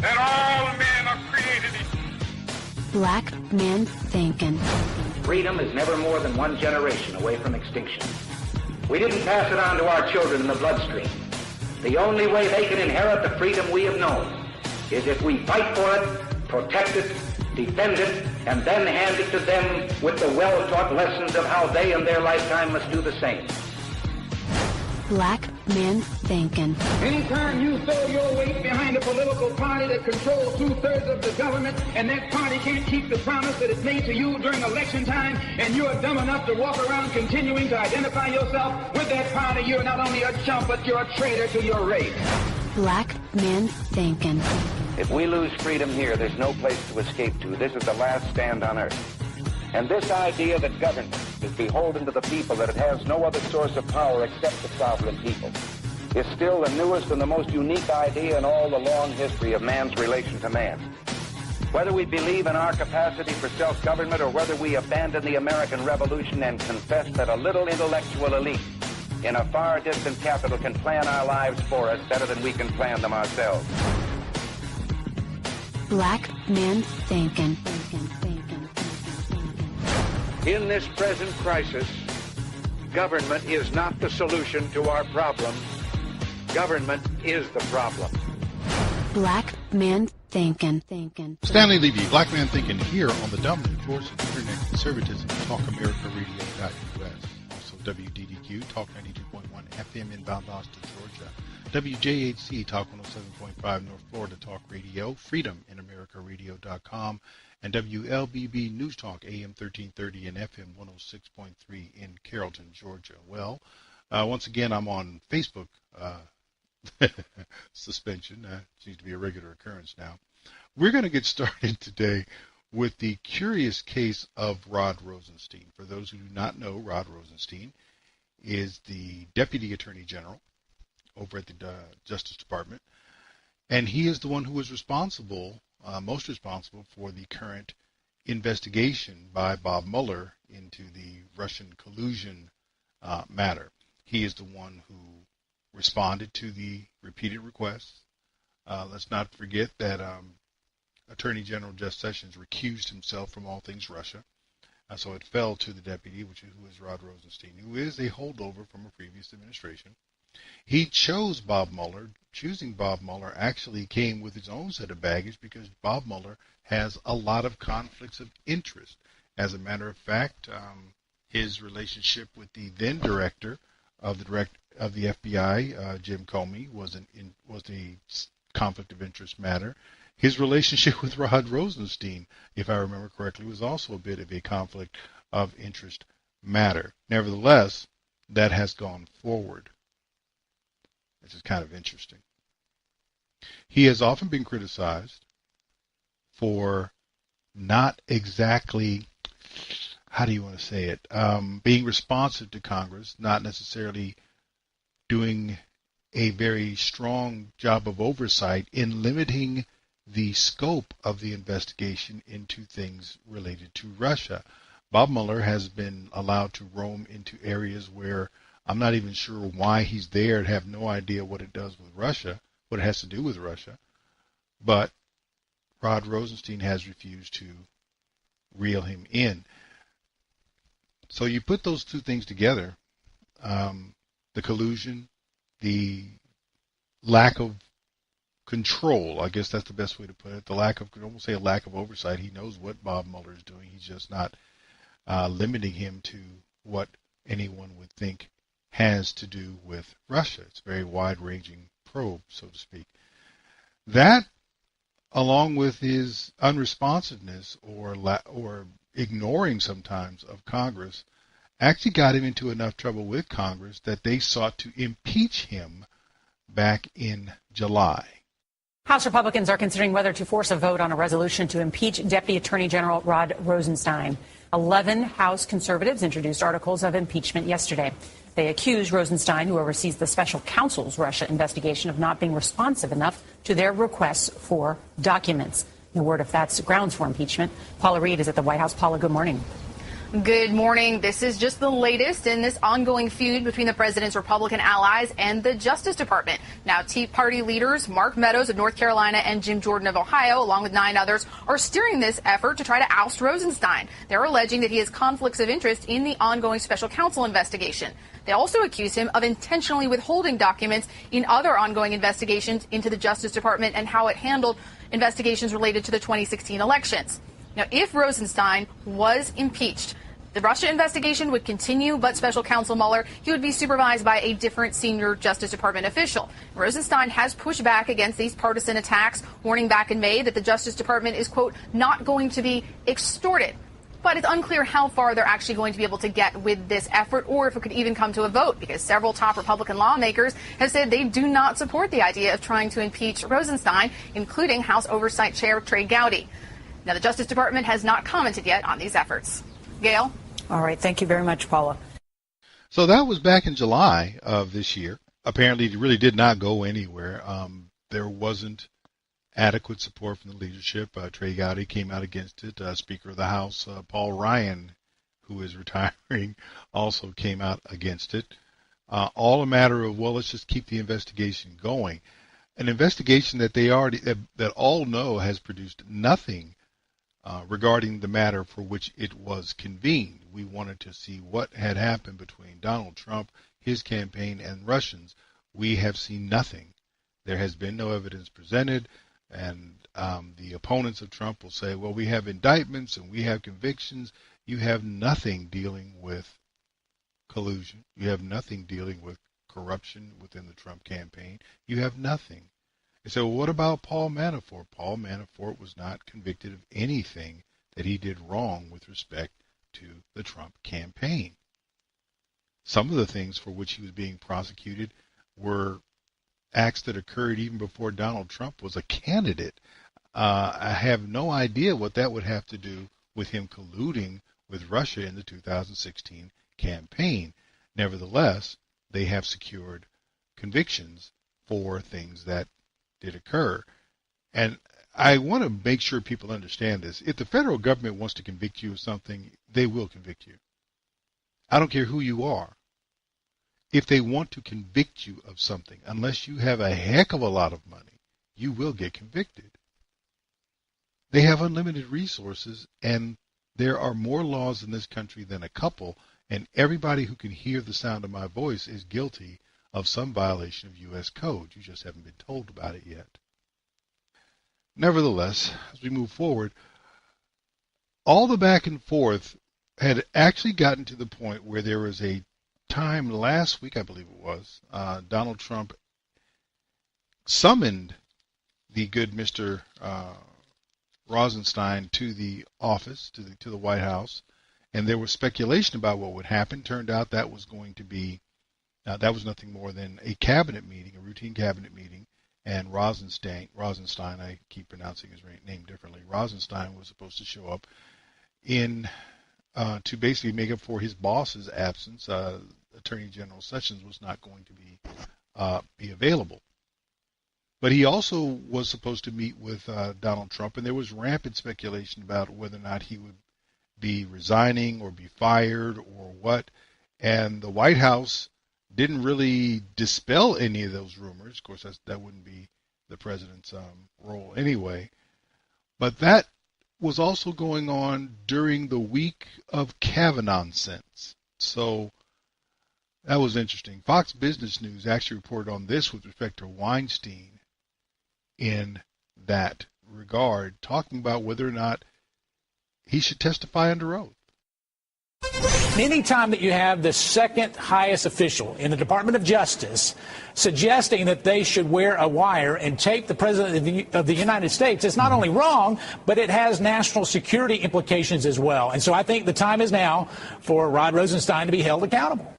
that all men are created equal. Black Man Thinkin. Freedom is never more than one generation away from extinction. We didn't pass it on to our children in the bloodstream. The only way they can inherit the freedom we have known is if we fight for it, protect it, defend it, and then hand it to them with the well-taught lessons of how they in their lifetime must do the same. Black Man Thinkin. Anytime you throw your weight behind a political party that controls 2/3 of the government, and that party can't keep the promise that it made to you during election time, and you are dumb enough to walk around continuing to identify yourself with that party, you're not only a chump, but you're a traitor to your race. Black Man Thinkin. If we lose freedom here, there's no place to escape to. This is the last stand on earth. And this idea that government is beholden to the people, that it has no other source of power except the sovereign people, is still the newest and the most unique idea in all the long history of man's relation to man. Whether we believe in our capacity for self-government or whether we abandon the American Revolution and confess that a little intellectual elite in a far distant capital can plan our lives for us better than we can plan them ourselves. Black Man Thinkin. In this present crisis, government is not the solution to our problem. Government is the problem. Black Man Thinkin. Stanley Levy, Black Man Thinkin, here on the dominant force of internet conservatism, Talk America Radio.us. Also WDDQ, Talk 92.1 FM in Valdosta, Georgia. WJHC, Talk 107.5 North Florida Talk Radio, Freedom in America Radio.com, and WLBB News Talk, AM 1330 and FM 106.3 in Carrollton, Georgia. Well, once again, I'm on Facebook. Suspension. Seems to be a regular occurrence now. We're going to get started today with the curious case of Rod Rosenstein. For those who do not know, Rod Rosenstein is the Deputy Attorney General over at the Justice Department, and he is the one who is responsible, most responsible for the current investigation by Bob Mueller into the Russian collusion matter. He is the one who responded to the repeated requests. Let's not forget that Attorney General Jeff Sessions recused himself from all things Russia. So it fell to the deputy, who is Rod Rosenstein, who is a holdover from a previous administration. He chose Bob Mueller. Choosing Bob Mueller actually came with his own set of baggage because Bob Mueller has a lot of conflicts of interest. As a matter of fact, his relationship with the then director of the FBI, Jim Comey, was a conflict of interest matter. His relationship with Rod Rosenstein, if I remember correctly, was also a bit of a conflict of interest matter. Nevertheless, that has gone forward, which is kind of interesting. He has often been criticized for not exactly, how do you want to say it, being responsive to Congress, not necessarily doing a very strong job of oversight in limiting the scope of the investigation into things related to Russia. Bob Mueller has been allowed to roam into areas where I'm not even sure why he's there and have no idea what it does with Russia, what it has to do with Russia. But Rod Rosenstein has refused to reel him in. So you put those two things together, the collusion, the lack of control, I guess that's the best way to put it, I won't say a lack of oversight. He knows what Bob Mueller is doing. He's just not limiting him to what anyone would think has to do with Russia. It's a very wide-ranging probe, so to speak. That, along with his unresponsiveness or ignoring sometimes of Congress, actually got him into enough trouble with Congress that they sought to impeach him back in July. House Republicans are considering whether to force a vote on a resolution to impeach Deputy Attorney General Rod Rosenstein. 11 House conservatives introduced articles of impeachment yesterday. They accuse Rosenstein, who oversees the special counsel's Russia investigation, of not being responsive enough to their requests for documents. No word if that's grounds for impeachment. Paula Reed is at the White House. Paula, good morning. Good morning. This is just the latest in this ongoing feud between the president's Republican allies and the Justice Department. Now, Tea Party leaders Mark Meadows of North Carolina and Jim Jordan of Ohio, along with 9 others, are steering this effort to try to oust Rosenstein. They're alleging that he has conflicts of interest in the ongoing special counsel investigation. They also accuse him of intentionally withholding documents in other ongoing investigations into the Justice Department and how it handled investigations related to the 2016 elections. Now, if Rosenstein was impeached, the Russia investigation would continue, but special counsel Mueller, he would be supervised by a different senior Justice Department official. Rosenstein has pushed back against these partisan attacks, warning back in May that the Justice Department is, quote, not going to be extorted. But it's unclear how far they're actually going to be able to get with this effort, or if it could even come to a vote, because several top Republican lawmakers have said they do not support the idea of trying to impeach Rosenstein, including House Oversight Chair Trey Gowdy. Now, the Justice Department has not commented yet on these efforts. Gail? All right. Thank you very much, Paula. So that was back in July of this year. Apparently, it really did not go anywhere. There wasn't adequate support from the leadership. Trey Gowdy came out against it. Speaker of the House, Paul Ryan, who is retiring, also came out against it. All a matter of, well, let's just keep the investigation going. An investigation that they already, that all know has produced nothing regarding the matter for which it was convened. We wanted to see what had happened between Donald Trump, his campaign, and Russians. We have seen nothing. There has been no evidence presented, and the opponents of Trump will say, well, we have indictments and we have convictions. You have nothing dealing with collusion. You have nothing dealing with corruption within the Trump campaign. You have nothing. And so what about Paul Manafort? Paul Manafort was not convicted of anything that he did wrong with respect to the Trump campaign. Some of the things for which he was being prosecuted were acts that occurred even before Donald Trump was a candidate. I have no idea what that would have to do with him colluding with Russia in the 2016 campaign. Nevertheless, they have secured convictions for things that did occur. And I want to make sure people understand this. If the federal government wants to convict you of something, they will convict you. I don't care who you are. If they want to convict you of something, unless you have a heck of a lot of money, you will get convicted. They have unlimited resources, and there are more laws in this country than a couple, and everybody who can hear the sound of my voice is guilty of some violation of U.S. code. You just haven't been told about it yet. Nevertheless, as we move forward, all the back and forth had actually gotten to the point where there was a time last week, I believe it was, Donald Trump summoned the good Mr. Rosenstein to the office, to the White House, and there was speculation about what would happen. Turned out that was going to be that was nothing more than a cabinet meeting, a routine cabinet meeting, and Rosenstein, I keep pronouncing his name differently, Rosenstein was supposed to show up in to basically make up for his boss's absence. Attorney General Sessions was not going to be available. But he also was supposed to meet with Donald Trump, and there was rampant speculation about whether or not he would be resigning or be fired or what. And the White House didn't really dispel any of those rumors. Of course, that wouldn't be the president's role anyway. But that was also going on during the week of Kavanaugh nonsense. So that was interesting. Fox Business News actually reported on this with respect to Weinstein in that regard, talking about whether or not he should testify under oath. Anytime that you have the second highest official in the Department of Justice suggesting that they should wear a wire and tape the President of the United States, it's not only wrong, but it has national security implications as well. And so I think the time is now for Rod Rosenstein to be held accountable.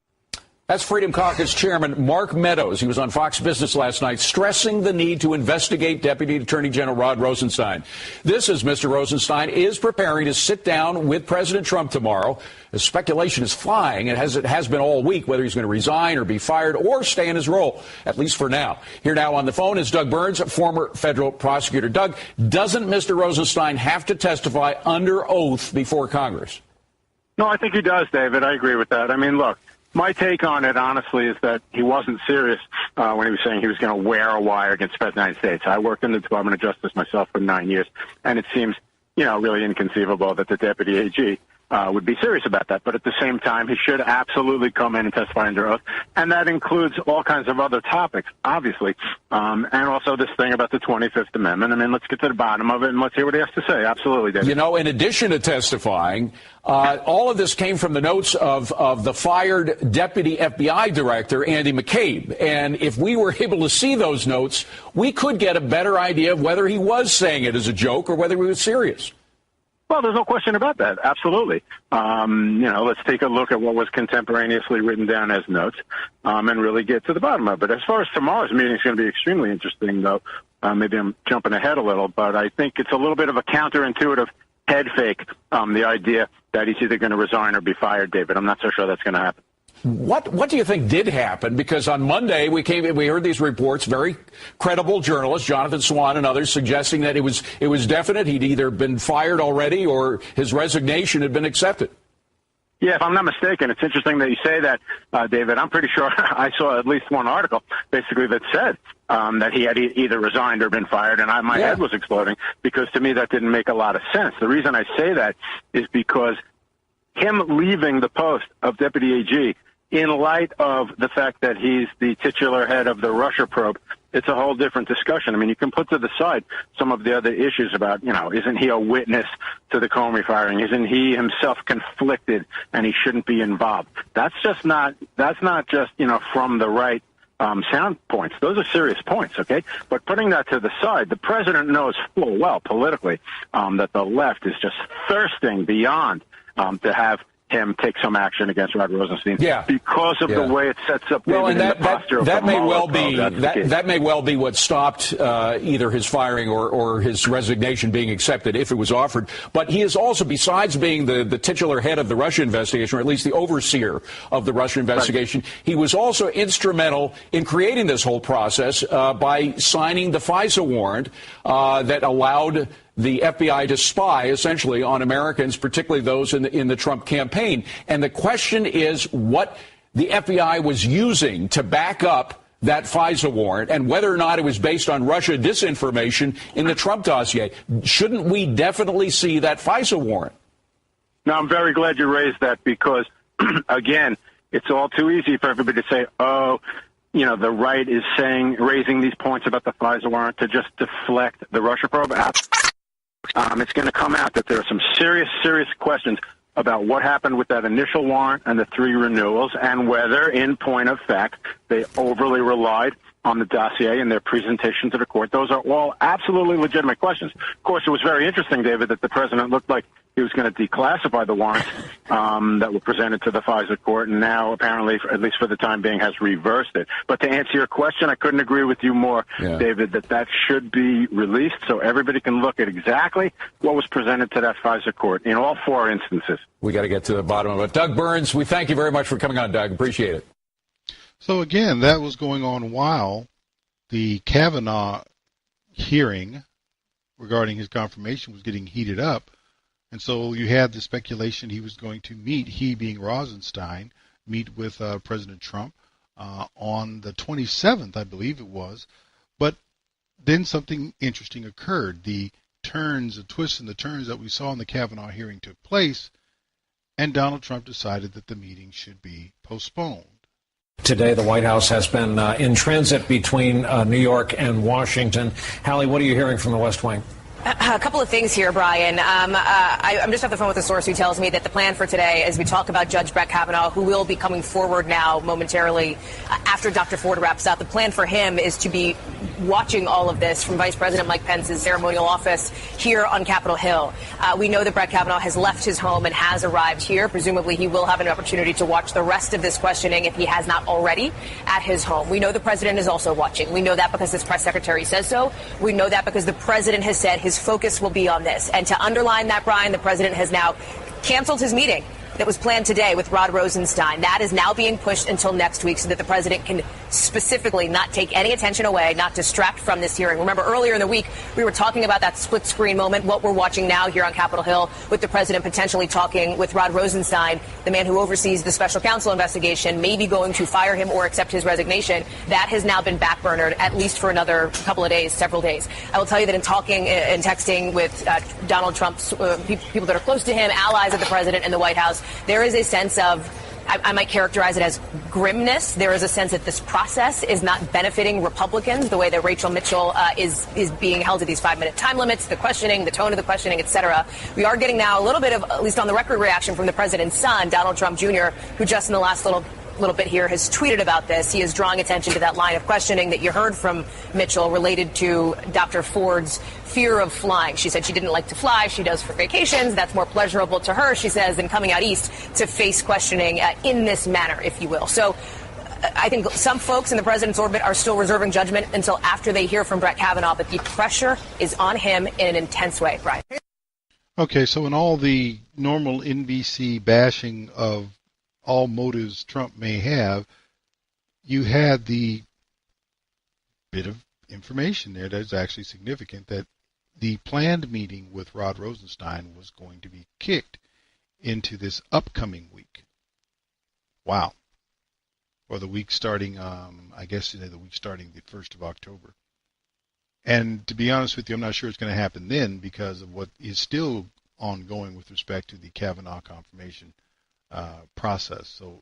That's Freedom Caucus Chairman Mark Meadows. He was on Fox Business last night stressing the need to investigate Deputy Attorney General Rod Rosenstein. This is Mr. Rosenstein is preparing to sit down with President Trump tomorrow. The speculation is flying, and as it has been all week, whether he's going to resign or be fired or stay in his role, at least for now. Here now on the phone is Doug Burns, former federal prosecutor. Doug, doesn't Mr. Rosenstein have to testify under oath before Congress? No, I think he does, David. I agree with that. I mean, look, my take on it, honestly, is that he wasn't serious when he was saying he was going to wear a wire against the President of the United States. I worked in the Department of Justice myself for 9 years, and it seems, really inconceivable that the deputy AG would be serious about that. But at the same time, he should absolutely come in and testify under oath. And that includes all kinds of other topics, obviously. And also this thing about the 25th Amendment. I mean, let's get to the bottom of it and let's hear what he has to say. Absolutely, David. In addition to testifying, all of this came from the notes of the fired deputy FBI director, Andy McCabe. And if we were able to see those notes, we could get a better idea of whether he was saying it as a joke or whether he was serious. Well, there's no question about that. Absolutely. Let's take a look at what was contemporaneously written down as notes and really get to the bottom of it. As far as tomorrow's meeting is going to be extremely interesting, though. Maybe I'm jumping ahead a little, but I think it's a little bit of a counterintuitive head fake, the idea that he's either going to resign or be fired, David. I'm not so sure that's going to happen. What do you think did happen? Because on Monday we heard these reports, very credible journalists, Jonathan Swan and others, suggesting that it was definite he'd either been fired already or his resignation had been accepted. Yeah, if I'm not mistaken, it's interesting that you say that, David. I'm pretty sure I saw at least one article basically that said that he had either resigned or been fired, and my head was exploding because to me that didn't make a lot of sense. The reason I say that is because him leaving the post of Deputy AG in light of the fact that he's the titular head of the Russia probe, it's a whole different discussion. I mean, you can put to the side some of the other issues about, isn't he a witness to the Comey firing? Isn't he himself conflicted and he shouldn't be involved? That's not just, from the right sound points. Those are serious points, okay? But putting that to the side, the president knows full well politically that the left is just thirsting beyond to have him take some action against Rod Rosenstein because of the way it sets up the posture of the Mueller probe. That may well be what stopped either his firing or his resignation being accepted if it was offered. But he is also, besides being the titular head of the Russia investigation, or at least the overseer of the Russia investigation, he was also instrumental in creating this whole process by signing the FISA warrant that allowed the FBI to spy, essentially, on Americans, particularly those in the Trump campaign. And the question is what the FBI was using to back up that FISA warrant and whether or not it was based on Russia disinformation in the Trump dossier. Shouldn't we definitely see that FISA warrant? Now, I'm very glad you raised that because, again, it's all too easy for everybody to say, the right is raising these points about the FISA warrant to just deflect the Russia probe. It's going to come out that there are some serious questions about what happened with that initial warrant and the 3 renewals and whether, in point of fact, they overly relied on the dossier and their presentation to the court. Those are all absolutely legitimate questions. Of course, it was very interesting, David, that the president looked like he was going to declassify the warrants that were presented to the FISA court, and now apparently, at least for the time being, has reversed it. But to answer your question, I couldn't agree with you more, David, that should be released so everybody can look at exactly what was presented to that FISA court in all 4 instances. We got to get to the bottom of it. Doug Burns, we thank you very much for coming on, Doug. Appreciate it. So, again, that was going on while the Kavanaugh hearing regarding his confirmation was getting heated up. And so you had the speculation he was going to meet, he being Rosenstein, meet with President Trump on the 27th, I believe it was. But then something interesting occurred. The twists and the turns that we saw in the Kavanaugh hearing took place, and Donald Trump decided that the meeting should be postponed. Today, the White House has been in transit between New York and Washington. Hallie, what are you hearing from the West Wing? A couple of things here, Brian. I'm just off the phone with a source who tells me that the plan for today, as we talk about Judge Brett Kavanaugh, who will be coming forward now momentarily after Dr. Ford wraps up, the plan for him is to be watching all of this from Vice President Mike Pence's ceremonial office here on Capitol Hill. We know that Brett Kavanaugh has left his home and has arrived here. Presumably, he will have an opportunity to watch the rest of this questioning if he has not already at his home. We know the president is also watching. We know that because his press secretary says so. We know that because the president has said his focus will be on this. And to underline that, Brian, the president has now canceled his meeting that was planned today with Rod Rosenstein. That is now being pushed until next week so that the president can specifically not take any attention away, not distract from this hearing. Remember, earlier in the week, we were talking about that split screen moment, what we're watching now here on Capitol Hill with the president potentially talking with Rod Rosenstein, the man who oversees the special counsel investigation, maybe going to fire him or accept his resignation. That has now been backburnered, at least for another couple of days, several days. I will tell you that in talking and texting with Donald Trump's people that are close to him, allies of the president and the White House, there is a sense of, I might characterize it as grimness. There is a sense that this process is not benefiting Republicans the way that Rachel Mitchell is being held to these 5-minute time limits, the questioning, the tone of the questioning, et cetera. We are getting now a little bit of, at least on the record, reaction from the president's son, Donald Trump Jr., who just in the last little bit here has tweeted about this. He is drawing attention to that line of questioning that you heard from Mitchell related to Dr. Ford's fear of flying. She said she didn't like to fly. She does for vacations. That's more pleasurable to her, she says, than coming out east to face questioning in this manner, if you will. So I think some folks in the president's orbit are still reserving judgment until after they hear from Brett Kavanaugh, but the pressure is on him in an intense way, Brian. Okay, so in all the normal NBC bashing of all motives Trump may have, you had the bit of information there that is actually significant, that the planned meeting with Rod Rosenstein was going to be kicked into this upcoming week. Wow. Or the week starting, I guess the week starting the 1st of October. And to be honest with you, I'm not sure it's going to happen then because of what is still ongoing with respect to the Kavanaugh confirmation process. So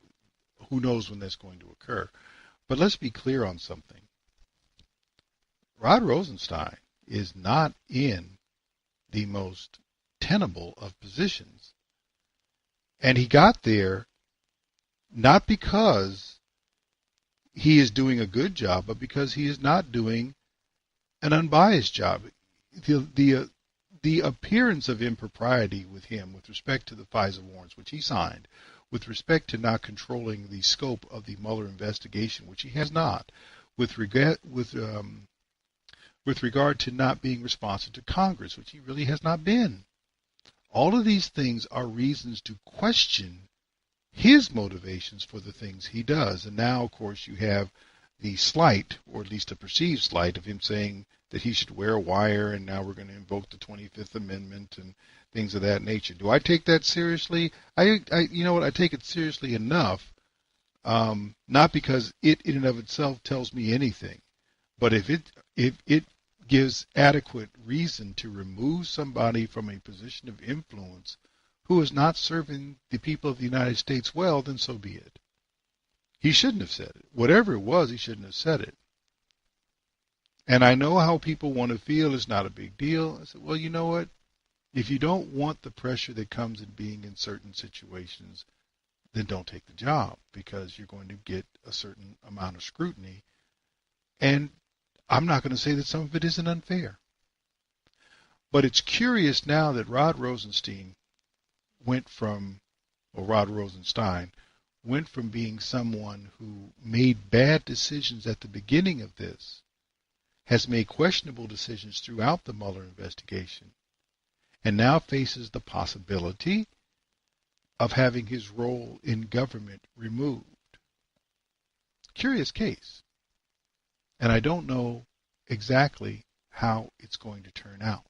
who knows when that's going to occur. But let's be clear on something. Rod Rosenstein is not in the most tenable of positions. And he got there not because he is doing a good job, but because he is not doing an unbiased job. The appearance of impropriety with him with respect to the FISA warrants, which he signed, with respect to not controlling the scope of the Mueller investigation, which he has not, with regard to not being responsive to Congress, which he really has not been. All of these things are reasons to question his motivations for the things he does. And now, of course, you have the slight, or at least a perceived slight, of him saying that he should wear a wire, and now we're going to invoke the 25th Amendment and things of that nature. Do I take that seriously? You know what? I take it seriously enough, not because it in and of itself tells me anything, but if it gives adequate reason to remove somebody from a position of influence who is not serving the people of the United States well, then so be it. He shouldn't have said it. Whatever it was, he shouldn't have said it. And I know how people want to feel it's not a big deal. I said, well, you know what? If you don't want the pressure that comes in being in certain situations, then don't take the job, because you're going to get a certain amount of scrutiny. And I'm not going to say that some of it isn't unfair. But it's curious now that Rod Rosenstein went from being someone who made bad decisions at the beginning of this, has made questionable decisions throughout the Mueller investigation, and now faces the possibility of having his role in government removed. Curious case. And I don't know exactly how it's going to turn out.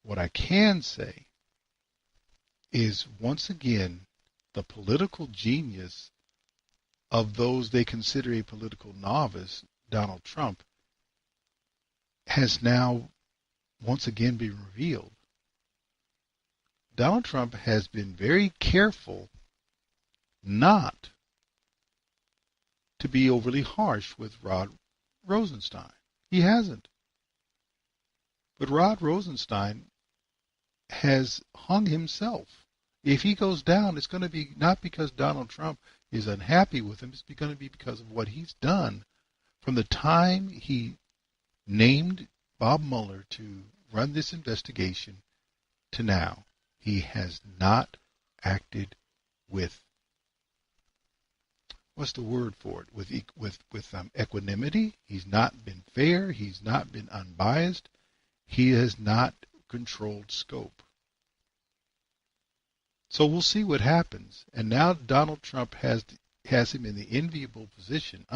What I can say is, once again, the political genius of those they consider a political novice, Donald Trump, has now once again been revealed. Donald Trump has been very careful not to be overly harsh with Rod Rosenstein. He hasn't. But Rod Rosenstein has hung himself. If he goes down, it's going to be not because Donald Trump is unhappy with him. It's going to be because of what he's done from the time he named Bob Mueller to run this investigation to now. He has not acted with, what's the word for it, with equanimity. He's not been fair. He's not been unbiased. He has not controlled scope. So we'll see what happens. And now Donald Trump has has him in the enviable position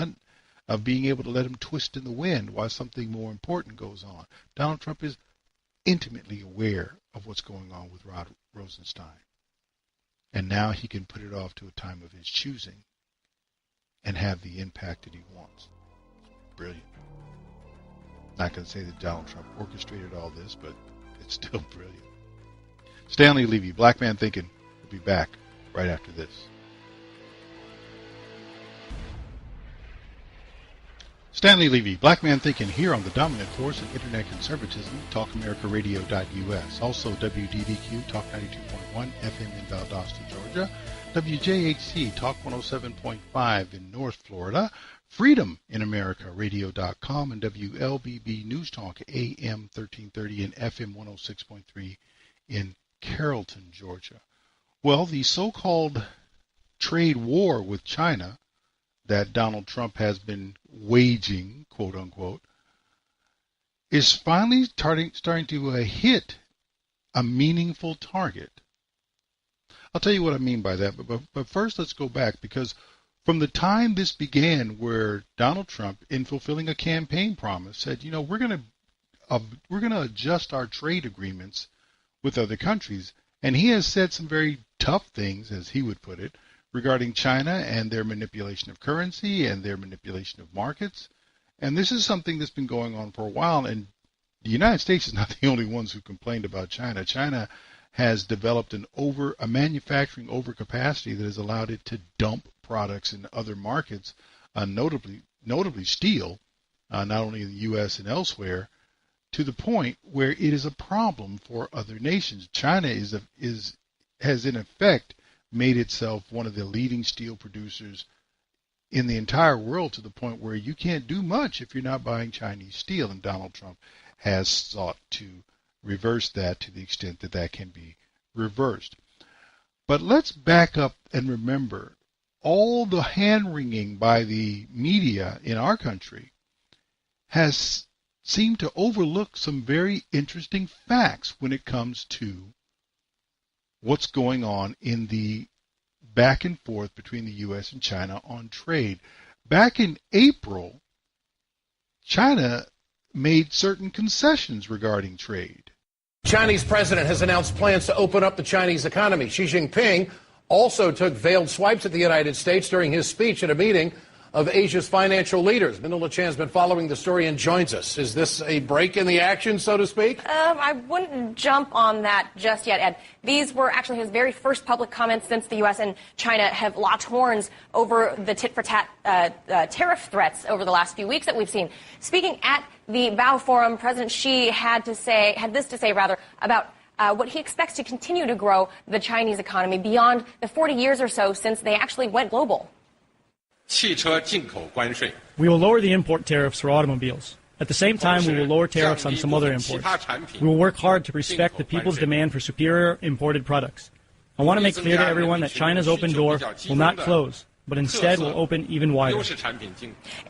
of being able to let him twist in the wind while something more important goes on. Donald Trump is intimately aware of what's going on with Rod Rosenstein. And now he can put it off to a time of his choosing and have the impact that he wants. Brilliant. Not going to say that Donald Trump orchestrated all this, but it's still brilliant. Stanley Levy, Black Man Thinking, will be back right after this. Stanley Levy, Black Man Thinking, here on the dominant force in Internet conservatism, TalkAmericaRadio.us. Also WDDQ, Talk 92.1, FM in Valdosta, Georgia. WJHC, Talk 107.5 in North Florida. Freedom in America Radio.com and WLBB News Talk, AM 1330 and FM 106.3 in Carrollton, Georgia. Well, the so-called trade war with China that Donald Trump has been waging, quote unquote, is finally starting to hit a meaningful target. I'll tell you what I mean by that, but first let's go back, because from the time this began, where Donald Trump, in fulfilling a campaign promise, said, we're going to adjust our trade agreements with other countries, and he has said some very tough things, as he would put it, regarding China and their manipulation of currency and their manipulation of markets. And this is something that's been going on for a while, and the United States is not the only ones who complained about China. China has developed a manufacturing overcapacity that has allowed it to dump products in other markets, notably steel, not only in the U.S. and elsewhere, to the point where it is a problem for other nations. China has in effect made itself one of the leading steel producers in the entire world, to the point where you can't do much if you're not buying Chinese steel, and Donald Trump has sought to reverse that to the extent that that can be reversed. But let's back up and remember, all the hand-wringing by the media in our country has seemed to overlook some very interesting facts when it comes to what's going on in the back and forth between the U.S. and China on trade. Back in April, China made certain concessions regarding trade. Chinese president has announced plans to open up the Chinese economy. Xi Jinping also took veiled swipes at the United States during his speech at a meeting of Asia's financial leaders. Manila Chan's been following the story and joins us. Is this a break in the action, so to speak? I wouldn't jump on that just yet, Ed. These were actually his very first public comments since the U.S. and China have locked horns over the tit-for-tat tariff threats over the last few weeks that we've seen. Speaking at the Bao Forum, President Xi had this to say about what he expects to continue to grow the Chinese economy beyond the 40 years or so since they actually went global. We will lower the import tariffs for automobiles. At the same time, we will lower tariffs on some other imports. We will work hard to respect the people's demand for superior imported products. I want to make clear to everyone that China's open door will not close, but instead will open even wider.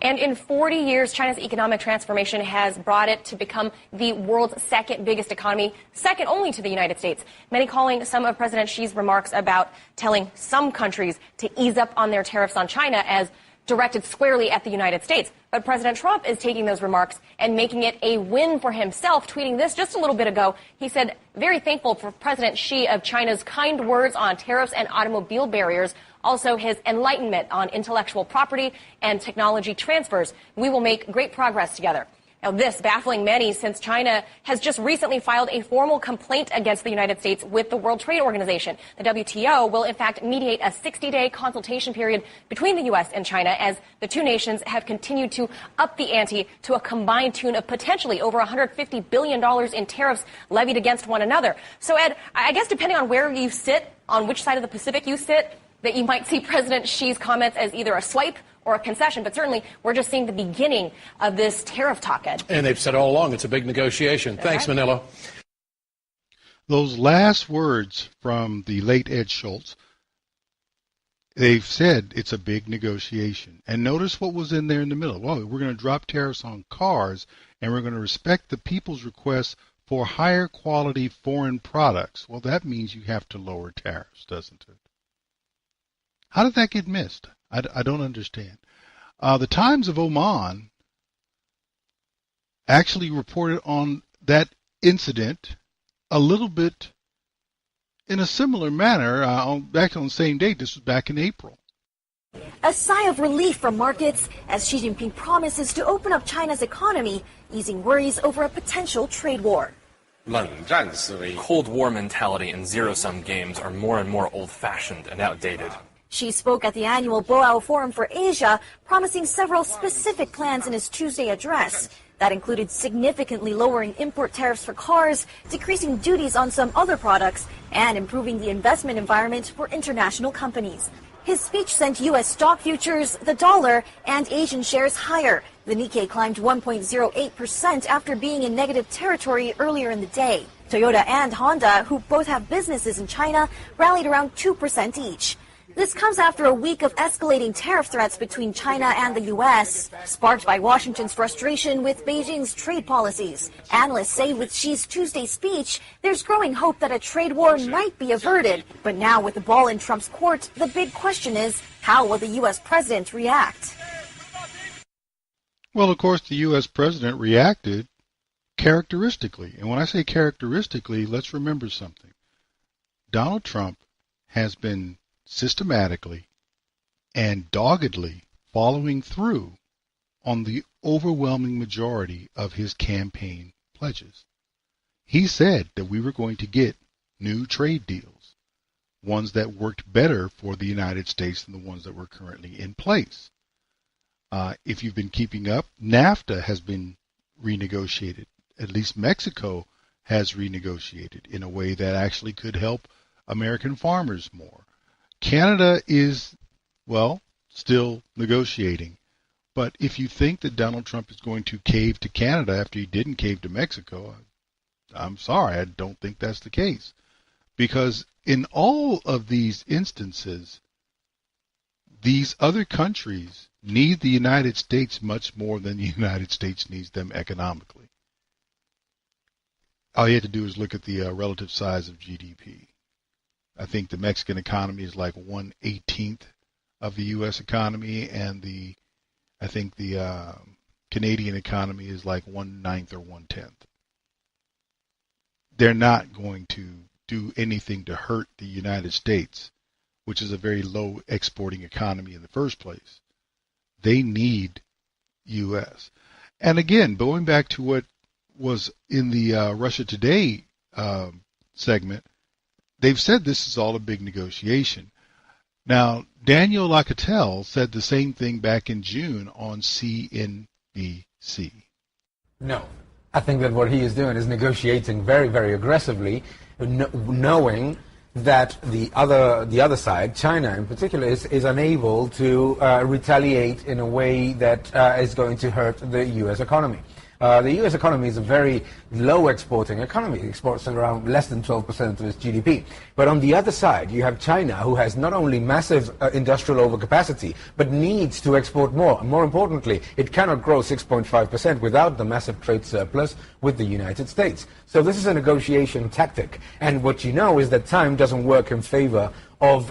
And in 40 years, China's economic transformation has brought it to become the world's second biggest economy, second only to the United States. Many calling some of President Xi's remarks about telling some countries to ease up on their tariffs on China as directed squarely at the United States. But President Trump is taking those remarks and making it a win for himself, tweeting this just a little bit ago. He said, very thankful for President Xi of China's kind words on tariffs and automobile barriers, also his enlightenment on intellectual property and technology transfers. We will make great progress together. Now, this baffling many, since China has just recently filed a formal complaint against the United States with the World Trade Organization. The WTO will, in fact, mediate a 60-day consultation period between the U.S. and China as the two nations have continued to up the ante to a combined tune of potentially over $150 billion in tariffs levied against one another. So, Ed, I guess depending on where you sit, on which side of the Pacific you sit, that you might see President Xi's comments as either a swipe or a concession, but certainly we're just seeing the beginning of this tariff talk, Ed. And they've said all along it's a big negotiation. Thanks, right. Manila. Those last words from the late Ed Schultz, they've said it's a big negotiation. And notice what was in there in the middle. Well, we're going to drop tariffs on cars, and we're going to respect the people's requests for higher quality foreign products. Well, that means you have to lower tariffs, doesn't it? How did that get missed? I don't understand. The Times of Oman actually reported on that incident a little bit in a similar manner back on the same date. This was back in April. A sigh of relief from markets as Xi Jinping promises to open up China's economy, easing worries over a potential trade war. Cold War mentality and zero-sum games are more and more old-fashioned and outdated. Xi spoke at the annual Boao Forum for Asia, promising several specific plans in his Tuesday address. That included significantly lowering import tariffs for cars, decreasing duties on some other products, and improving the investment environment for international companies. His speech sent U.S. stock futures, the dollar, and Asian shares higher. The Nikkei climbed 1.08% after being in negative territory earlier in the day. Toyota and Honda, who both have businesses in China, rallied around 2% each. This comes after a week of escalating tariff threats between China and the U.S., sparked by Washington's frustration with Beijing's trade policies. Analysts say with Xi's Tuesday speech, there's growing hope that a trade war might be averted. But now with the ball in Trump's court, the big question is, how will the U.S. president react? Well, of course, the U.S. president reacted characteristically. And when I say characteristically, let's remember something. Donald Trump has been systematically and doggedly following through on the overwhelming majority of his campaign pledges. He said that we were going to get new trade deals, ones that worked better for the United States than the ones that were currently in place. If you've been keeping up, NAFTA has been renegotiated. At least Mexico has renegotiated in a way that actually could help American farmers more. Canada is, well, still negotiating. But if you think that Donald Trump is going to cave to Canada after he didn't cave to Mexico, I'm sorry, I don't think that's the case. Because in all of these instances, these other countries need the United States much more than the United States needs them economically. All you have to do is look at the relative size of GDP. I think the Mexican economy is like 1/18 of the U.S. economy, and I think the Canadian economy is like 1/9 or 1/10. They're not going to do anything to hurt the United States, which is a very low exporting economy in the first place. They need U.S. And again, going back to what was in the Russia Today segment, they've said this is all a big negotiation. Now, Daniel Lacatelle said the same thing back in June on CNBC. No. I think that what he is doing is negotiating very, very aggressively, knowing that the other side, China in particular, is unable to retaliate in a way that is going to hurt the U.S. economy. The U.S. economy is a very low exporting economy. It exports around less than 12% of its GDP. But on the other side, you have China, who has not only massive industrial overcapacity, but needs to export more. And more importantly, it cannot grow 6.5% without the massive trade surplus with the United States. So this is a negotiation tactic. And what you know is that time doesn't work in favor of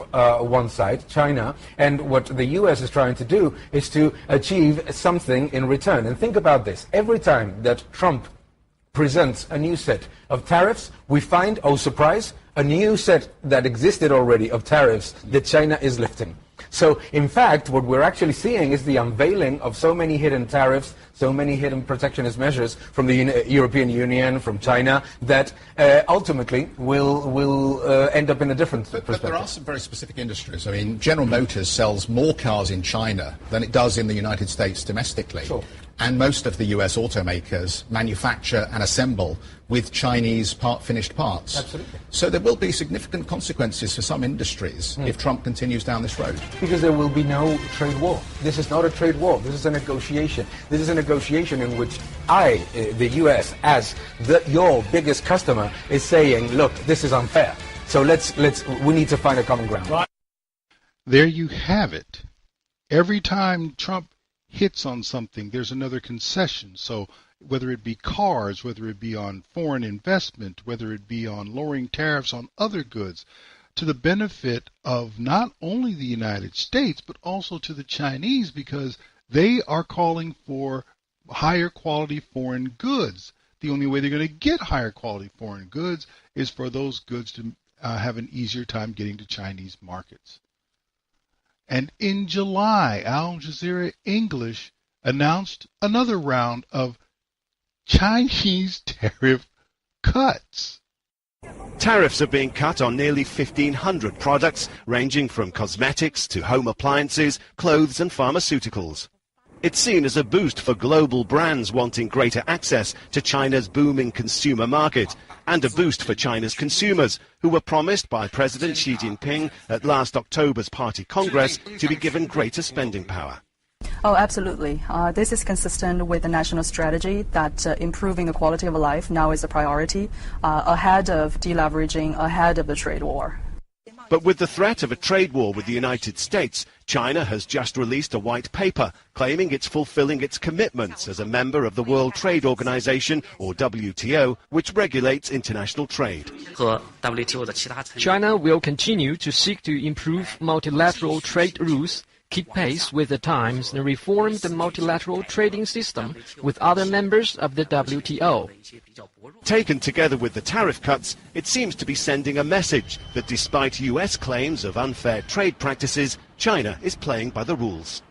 one side, China, and what the U.S. is trying to do is to achieve something in return. And think about this. Every time that Trump presents a new set of tariffs, we find, oh surprise, a new set that existed already of tariffs that China is lifting. So, in fact, what we're actually seeing is the unveiling of so many hidden tariffs, so many hidden protectionist measures from the European Union, from China, that ultimately will end up in a different perspective. But there are some very specific industries. I mean, General Motors sells more cars in China than it does in the United States domestically. Sure. And most of the US automakers manufacture and assemble with Chinese finished parts. Absolutely. So there will be significant consequences for some industries if Trump continues down this road. Because there will be no trade war. This is not a trade war. This is a negotiation. This is a negotiation in which the US, as your biggest customer, is saying, look, this is unfair. So we need to find a common ground. There you have it. Every time Trump hits on something, there's another concession. So whether it be cars, whether it be on foreign investment, whether it be on lowering tariffs on other goods, to the benefit of not only the United States, but also to the Chinese, because they are calling for higher quality foreign goods. The only way they're going to get higher quality foreign goods is for those goods to have an easier time getting to Chinese markets. And in July, Al Jazeera English announced another round of Chinese tariff cuts. Tariffs are being cut on nearly 1,500 products, ranging from cosmetics to home appliances, clothes and pharmaceuticals. It's seen as a boost for global brands wanting greater access to China's booming consumer market, and a boost for China's consumers, who were promised by President Xi Jinping at last October's Party Congress to be given greater spending power. Oh, absolutely. This is consistent with the national strategy that improving the quality of life now is a priority, ahead of deleveraging, ahead of the trade war. But with the threat of a trade war with the United States, China has just released a white paper claiming it's fulfilling its commitments as a member of the World Trade Organization, or WTO, which regulates international trade. China will continue to seek to improve multilateral trade rules, keep pace with the times, and reform the multilateral trading system with other members of the WTO. Taken together with the tariff cuts, it seems to be sending a message that despite US claims of unfair trade practices, China is playing by the rules.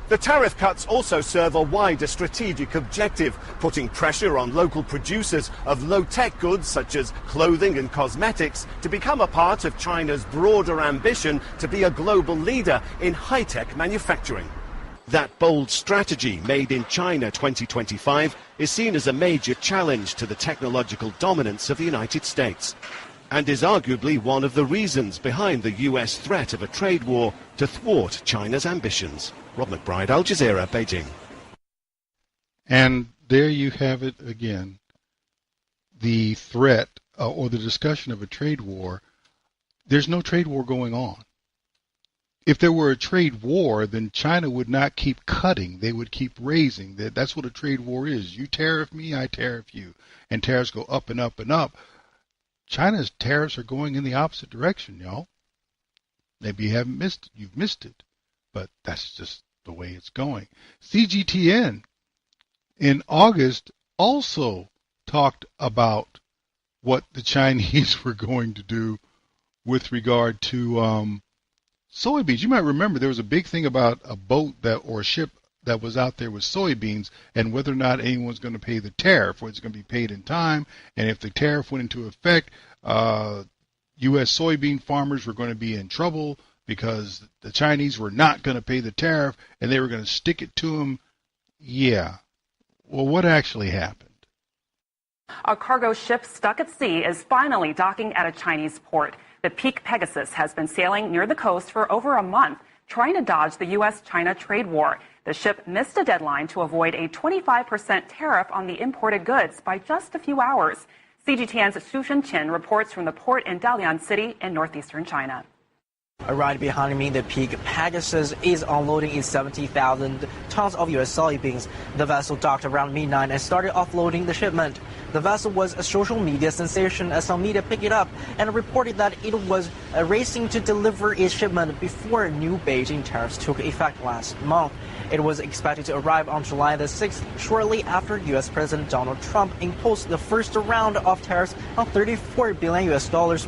The tariff cuts also serve a wider strategic objective, putting pressure on local producers of low-tech goods such as clothing and cosmetics to become a part of China's broader ambition to be a global leader in high-tech manufacturing. That bold strategy, Made in China 2025, is seen as a major challenge to the technological dominance of the United States, and is arguably one of the reasons behind the US threat of a trade war to thwart China's ambitions. Rob McBride, Al Jazeera, Beijing. And there you have it again, the threat or the discussion of a trade war. There's no trade war going on. If there were a trade war, then China would not keep cutting. They would keep raising. That's what a trade war is. You tariff me, I tariff you. And tariffs go up and up and up. China's tariffs are going in the opposite direction, y'all. Maybe you haven't missed it. You've missed it. But that's just the way it's going. CGTN in August also talked about what the Chinese were going to do with regard to soybeans. You might remember there was a big thing about a boat or a ship that was out there with soybeans and whether or not anyone's going to pay the tariff, whether it's going to be paid in time, and if the tariff went into effect, U.S. soybean farmers were going to be in trouble because the Chinese were not going to pay the tariff and they were going to stick it to them. Yeah. Well, what actually happened? A cargo ship stuck at sea is finally docking at a Chinese port. The Peak Pegasus has been sailing near the coast for over a month, trying to dodge the U.S.-China trade war. The ship missed a deadline to avoid a 25% tariff on the imported goods by just a few hours. CGTN's Sushan Qin reports from the port in Dalian City in northeastern China. Right behind me, the Peak Pegasus is unloading its 70,000 tons of U.S. soybeans. The vessel docked around midnight and started offloading the shipment. The vessel was a social media sensation as some media picked it up and reported that it was racing to deliver its shipment before new Beijing tariffs took effect last month. It was expected to arrive on July the 6th, shortly after U.S. President Donald Trump imposed the first round of tariffs on $34 billion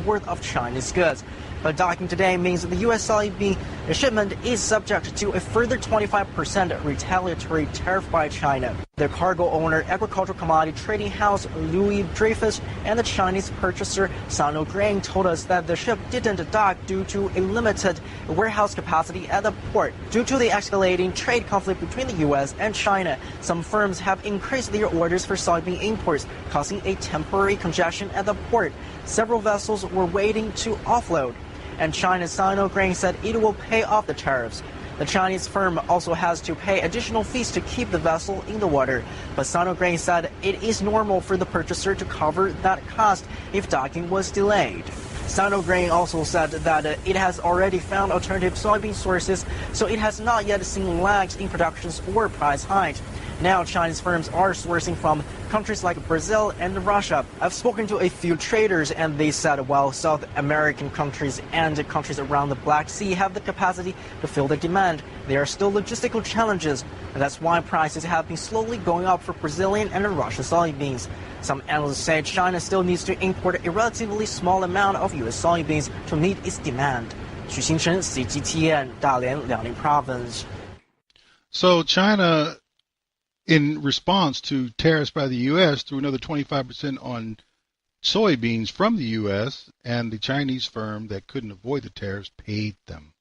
worth of Chinese goods. But docking today means the U.S. soybean shipment is subject to a further 25% retaliatory tariff by China. The cargo owner, agricultural commodity trading house Louis Dreyfus, and the Chinese purchaser Sino Grain told us that the ship didn't dock due to a limited warehouse capacity at the port. Due to the escalating trade conflict between the U.S. and China, some firms have increased their orders for soybean imports, causing a temporary congestion at the port. Several vessels were waiting to offload, and China's Sino Grain said it will pay off the tariffs. The Chinese firm also has to pay additional fees to keep the vessel in the water, but Sino Grain said it is normal for the purchaser to cover that cost if docking was delayed. Sino Grain also said that it has already found alternative soybean sources, so it has not yet seen lags in productions or price hikes. Now, Chinese firms are sourcing from countries like Brazil and Russia. I've spoken to a few traders, and they said while South American countries and countries around the Black Sea have the capacity to fill the demand, there are still logistical challenges, and that's why prices have been slowly going up for Brazilian and Russian soybeans. Some analysts say China still needs to import a relatively small amount of U.S. soybeans to meet its demand. Xu Xingchen, CGTN, Dalian, Liaoning Province. So China, in response to tariffs by the U.S., threw another 25% on soybeans from the U.S., and the Chinese firm that couldn't avoid the tariffs paid them.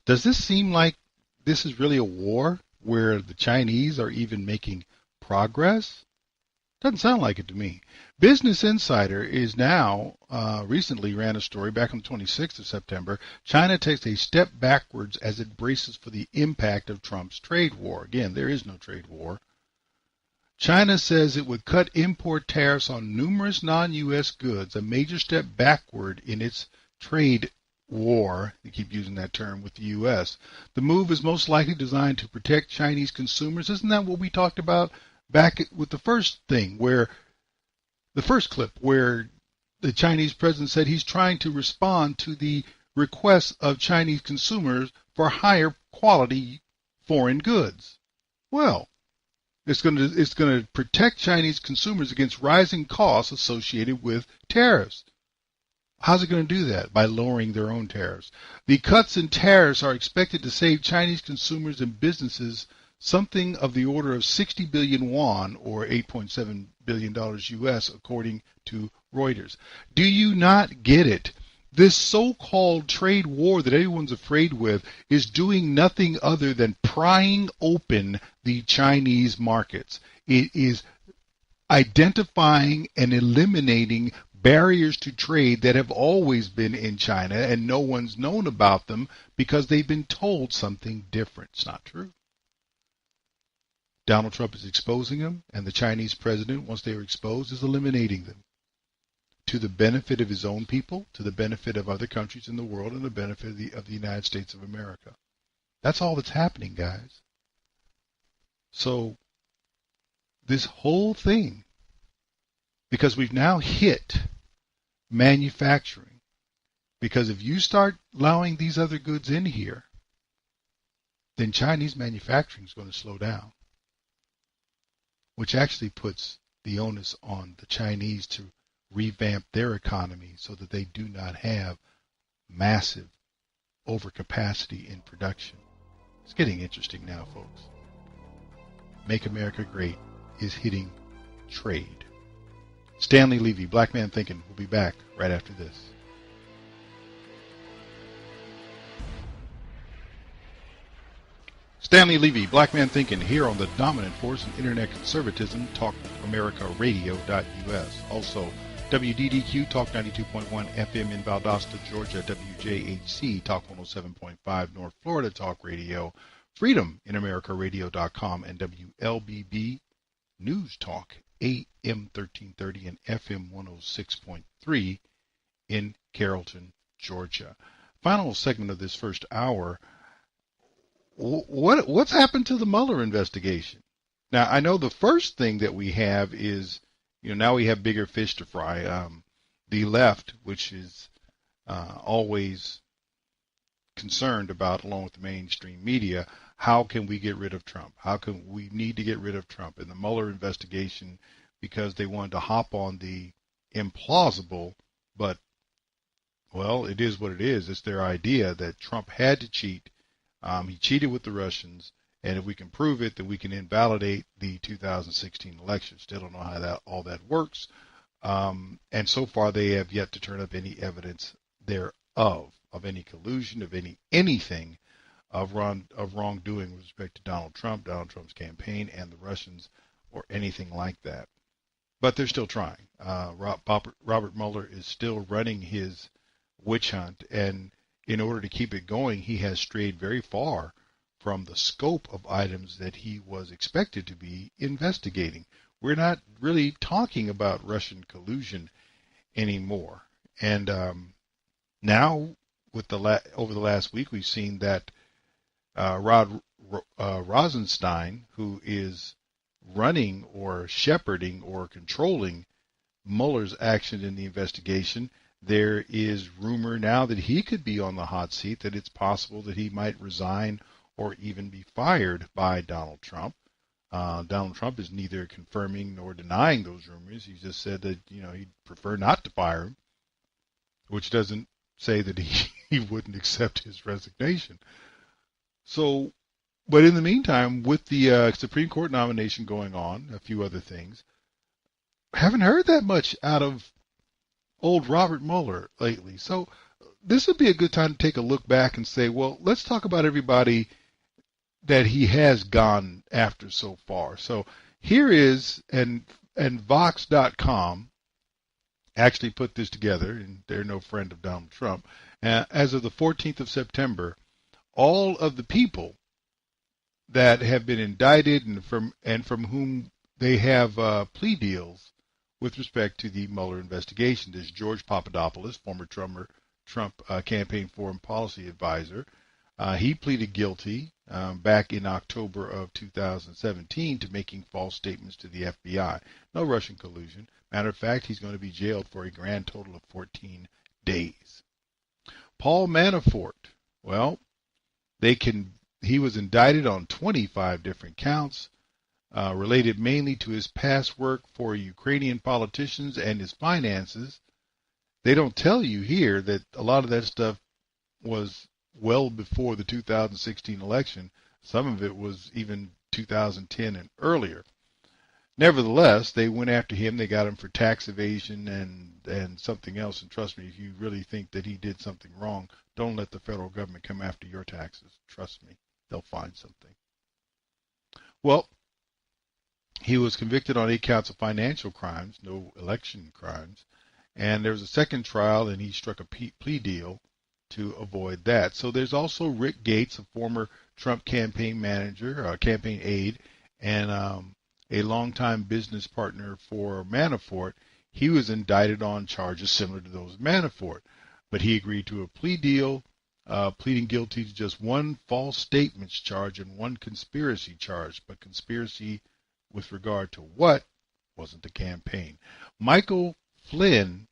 Does this seem like this is really a war where the Chinese are even making progress? Doesn't sound like it to me. Business Insider is now, recently ran a story back on the 26th of September. China takes a step backwards as it braces for the impact of Trump's trade war. Again, there is no trade war. China says it would cut import tariffs on numerous non-U.S. goods, a major step backward in its trade war. They keep using that term with the U.S. The move is most likely designed to protect Chinese consumers. Isn't that what we talked about back with the first thing, where the first clip where the Chinese president said he's trying to respond to the requests of Chinese consumers for higher quality foreign goods? Well, it's going to protect Chinese consumers against rising costs associated with tariffs. How's it going to do that? By lowering their own tariffs. The cuts in tariffs are expected to save Chinese consumers and businesses something of the order of 60 billion won, or $8.7 billion US, according to Reuters. Do you not get it? This so-called trade war that everyone's afraid with is doing nothing other than prying open the Chinese markets. It is identifying and eliminating barriers to trade that have always been in China, and no one's known about them because they've been told something different. It's not true. Donald Trump is exposing them, and the Chinese president, once they are exposed, is eliminating them to the benefit of his own people, to the benefit of other countries in the world, and the benefit of the United States of America. That's all that's happening, guys. So this whole thing, because we've now hit manufacturing, because if you start allowing these other goods in here, then Chinese manufacturing is going to slow down, which actually puts the onus on the Chinese to revamp their economy so that they do not have massive overcapacity in production. It's getting interesting now, folks. Make America Great is hitting trade. Stanley Levy, Black Man Thinkin', will be back right after this. Stanley Levy, Black Man Thinkin', here on the dominant force in internet conservatism, TalkAmericaRadio.us. Also, WDDQ, Talk 92.1 FM in Valdosta, Georgia, WJHC, Talk 107.5 North Florida Talk Radio, Freedom in AmericaRadio.com, and WLBB News Talk, AM 1330 and FM 106.3 in Carrollton, Georgia. Final segment of this first hour. What's happened to the Mueller investigation? Now, I know the first thing that we have is, now we have bigger fish to fry. The left, which is always concerned about, along with the mainstream media, how can we get rid of Trump? How can we need to get rid of Trump? In the Mueller investigation, because they wanted to hop on the implausible, but, well, it is what it is. It's their idea that Trump had to cheat. He cheated with the Russians, and if we can prove it, then we can invalidate the 2016 election. Still don't know how all that works. And so far, they have yet to turn up any evidence thereof, of any collusion, of anything of wrongdoing with respect to Donald Trump's campaign, and the Russians, or anything like that. But they're still trying. Robert Mueller is still running his witch hunt, and in order to keep it going, he has strayed very far from the scope of items that he was expected to be investigating. We're not really talking about Russian collusion anymore. And now, with over the last week, we've seen that Rosenstein, who is running or shepherding or controlling Mueller's action in the investigation. There is rumor now that he could be on the hot seat, that it's possible that he might resign or even be fired by Donald Trump. Donald Trump is neither confirming nor denying those rumors. He just said that, he'd prefer not to fire him, which doesn't say that he wouldn't accept his resignation. So, but in the meantime, with the Supreme Court nomination going on, a few other things, haven't heard that much out of old Robert Mueller lately. So this would be a good time to take a look back and say, well, let's talk about everybody that he has gone after so far. So here is, and Vox.com actually put this together, and they're no friend of Donald Trump. As of the 14th of September, all of the people that have been indicted and from whom they have plea deals with respect to the Mueller investigation. There's George Papadopoulos, former Trump campaign foreign policy advisor. He pleaded guilty back in October of 2017 to making false statements to the FBI. No Russian collusion. Matter of fact, he's going to be jailed for a grand total of 14 days. Paul Manafort, well, he was indicted on 25 different counts, related mainly to his past work for Ukrainian politicians and his finances. They don't tell you here that a lot of that stuff was well before the 2016 election. Some of it was even 2010 and earlier. Nevertheless, they went after him. They got him for tax evasion and something else. And trust me, if you really think that he did something wrong, don't let the federal government come after your taxes. Trust me, they'll find something. Well, he was convicted on 8 counts of financial crimes, no election crimes. And there was a second trial, and he struck a plea deal to avoid that. So there's also Rick Gates, a former Trump campaign manager, campaign aide, and a longtime business partner for Manafort. He was indicted on charges similar to those of Manafort, but he agreed to a plea deal, pleading guilty to just one false statements charge and one conspiracy charge. But conspiracy with regard to what wasn't the campaign. Michael Flynn,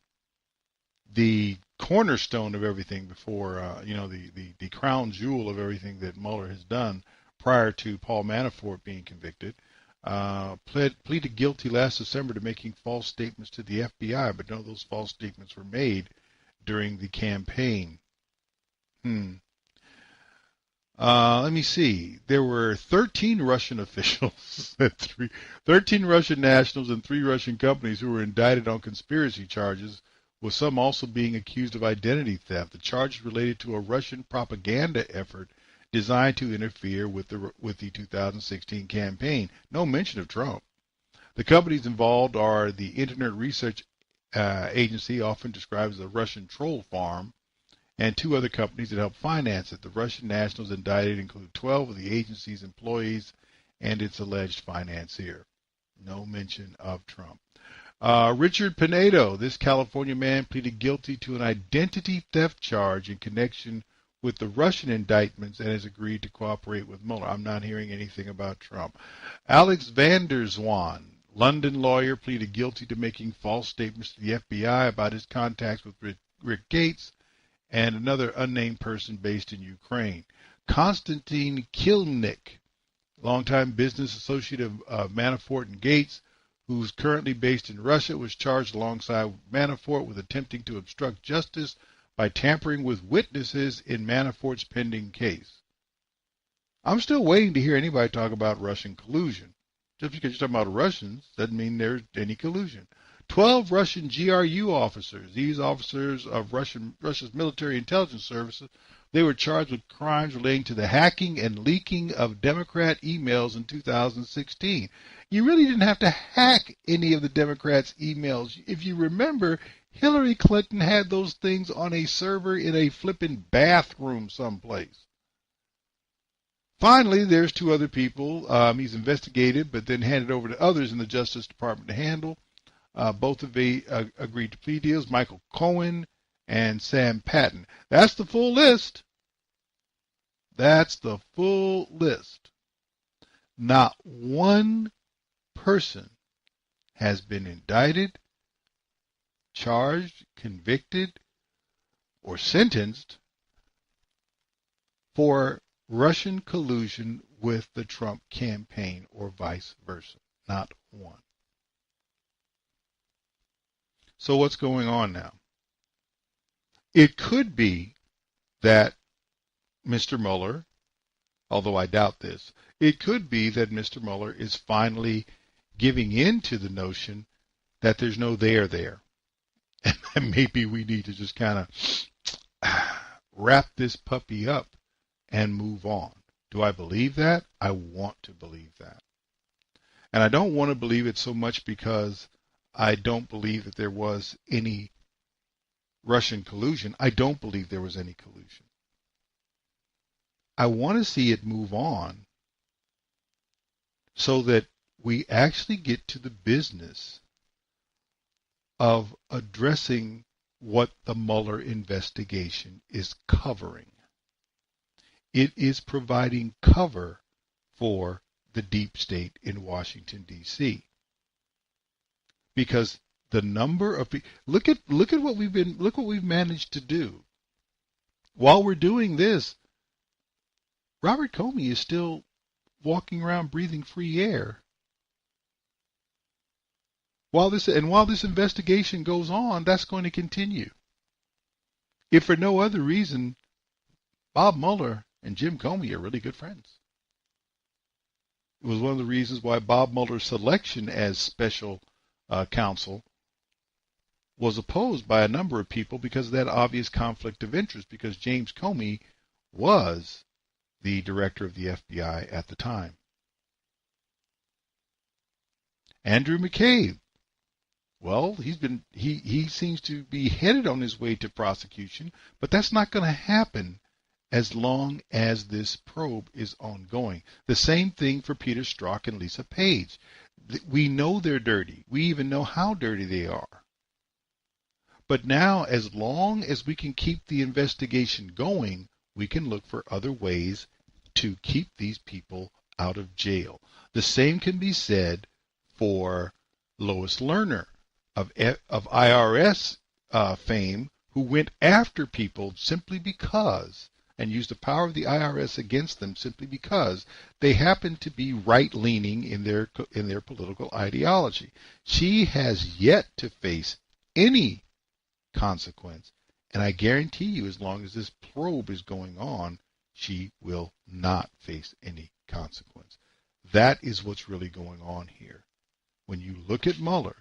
the cornerstone of everything before, the crown jewel of everything that Mueller has done prior to Paul Manafort being convicted, pleaded guilty last December to making false statements to the FBI, but none of those false statements were made during the campaign. Let me see. There were 13 Russian officials, 13 Russian nationals and 3 Russian companies who were indicted on conspiracy charges, with some also being accused of identity theft. The charges related to a Russian propaganda effort designed to interfere with the 2016 campaign. No mention of Trump. The companies involved are the Internet Research Agency, often described as a Russian troll farm, and 2 other companies that help finance it. The Russian nationals indicted include 12 of the agency's employees and its alleged financier. No mention of Trump. Richard Pinedo, this California man, pleaded guilty to an identity theft charge in connection with the Russian indictments and has agreed to cooperate with Mueller. I'm not hearing anything about Trump. Alex van der Zwaan, London lawyer, pleaded guilty to making false statements to the FBI about his contacts with Rick Gates and another unnamed person based in Ukraine. Konstantin Kilnik, longtime business associate of Manafort and Gates, who's currently based in Russia, was charged alongside Manafort with attempting to obstruct justice by tampering with witnesses in Manafort's pending case. I'm still waiting to hear anybody talk about Russian collusion. Just because you're talking about Russians doesn't mean there's any collusion. 12 Russian GRU officers, these officers of Russia's military intelligence services, they were charged with crimes relating to the hacking and leaking of Democrat emails in 2016. You really didn't have to hack any of the Democrats' emails. If you remember, Hillary Clinton had those things on a server in a flippin' bathroom someplace. Finally, there's 2 other people he's investigated, but then handed over to others in the Justice Department to handle. Both of them agreed to plea deals, Michael Cohen and Sam Patton. That's the full list. That's the full list. Not one person has been indicted, charged, convicted, or sentenced for Russian collusion with the Trump campaign or vice versa. Not one. So what's going on now? It could be that Mr. Mueller, although I doubt this, it could be that Mr. Mueller is finally giving in to the notion that there's no there there. And maybe we need to just kind of wrap this puppy up and move on. Do I believe that? I want to believe that. And I don't want to believe it so much because I don't believe that there was any Russian collusion. I don't believe there was any collusion. I want to see it move on so that we actually get to the business of addressing what the Mueller investigation is covering. It is providing cover for the deep state in Washington, D.C. Because the number of people, look at what we've managed to do. While we're doing this, Robert Comey is still walking around breathing free air. While this investigation goes on, that's going to continue. If for no other reason, Bob Mueller and Jim Comey are really good friends. It was one of the reasons why Bob Mueller's selection as special counsel was opposed by a number of people because of that obvious conflict of interest, because James Comey was the director of the FBI at the time. Andrew McCabe, well, he seems to be headed on his way to prosecution, but that's not going to happen as long as this probe is ongoing. The same thing for Peter Strzok and Lisa Page. We know they're dirty. We even know how dirty they are. But now, as long as we can keep the investigation going, we can look for other ways to keep these people out of jail. The same can be said for Lois Lerner of IRS fame, who went after people simply because, and used the power of the IRS against them simply because they happen to be right-leaning in their political ideology. She has yet to face any consequence, and I guarantee you, as long as this probe is going on, she will not face any consequence. That is what's really going on here. When you look at Mueller,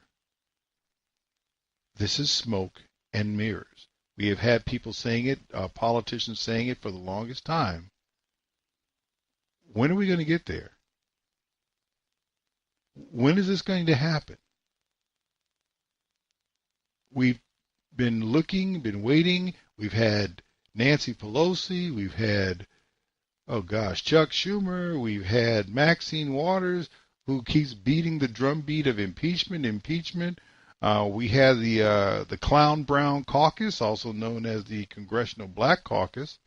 this is smoke and mirrors. We have had people saying it, politicians saying it for the longest time. When are we going to get there? When is this going to happen? We've been looking, been waiting. We've had Nancy Pelosi. We've had, Chuck Schumer. We've had Maxine Waters, who keeps beating the drumbeat of impeachment. We had the Clown Brown Caucus, also known as the Congressional Black Caucus,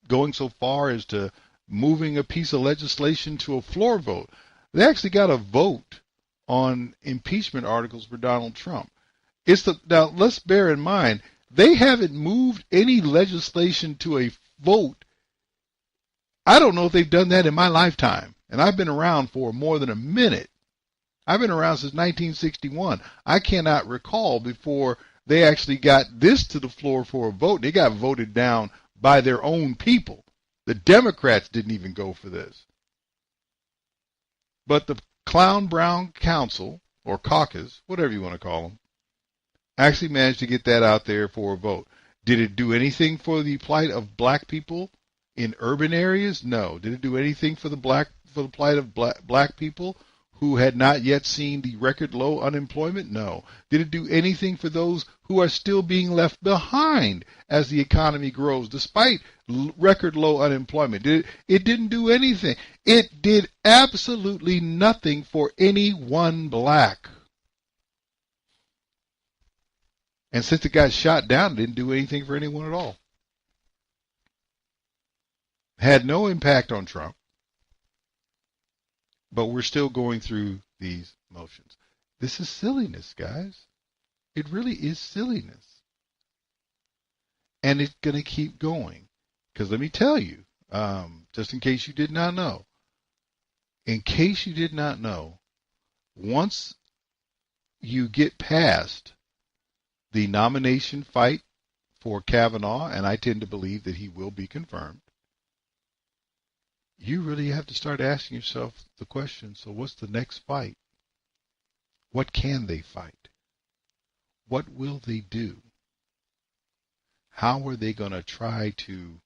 going so far as to moving a piece of legislation to a floor vote. They actually got a vote on impeachment articles for Donald Trump. Now, let's bear in mind, they haven't moved any legislation to a vote. I don't know if they've done that in my lifetime, and I've been around for more than a minute. I've been around since 1961. I cannot recall before they actually got this to the floor for a vote. They got voted down by their own people. The Democrats didn't even go for this. But the Clown Brown Council, or caucus, whatever you want to call them, actually managed to get that out there for a vote. Did it do anything for the plight of black people in urban areas? No. Did it do anything for the plight of black people who had not yet seen the record low unemployment? No. Did it do anything for those who are still being left behind as the economy grows despite record low unemployment? It didn't do anything. It did absolutely nothing for anyone black. And since it got shot down, it didn't do anything for anyone at all. Had no impact on Trump. But we're still going through these motions. This is silliness, guys. It really is silliness. And it's going to keep going. Because let me tell you, just in case you did not know, once you get past the nomination fight for Kavanaugh, and I tend to believe that he will be confirmed, you really have to start asking yourself the question, so what's the next fight? What can they fight? What will they do? How are they going to try to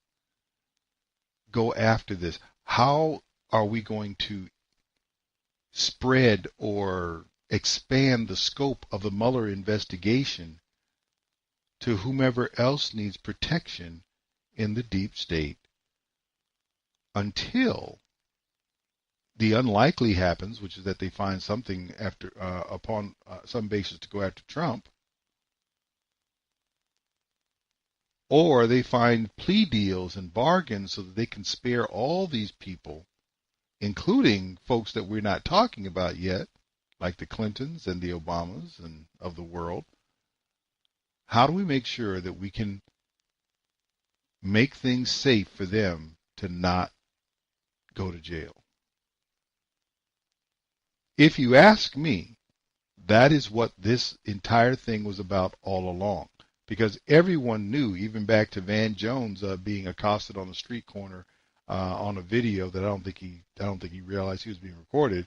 go after this? How are we going to spread or expand the scope of the Mueller investigation to whomever else needs protection in the deep state until the unlikely happens, which is that they find something after upon some basis to go after Trump, or they find plea deals and bargains so that they can spare all these people, including folks that we're not talking about yet, like the Clintons and the Obamas and of the world. How do we make sure that we can make things safe for them to not go to jail? If you ask me, that is what this entire thing was about all along. Because everyone knew, even back to Van Jones being accosted on the street corner on a video that I don't think he realized he was being recorded,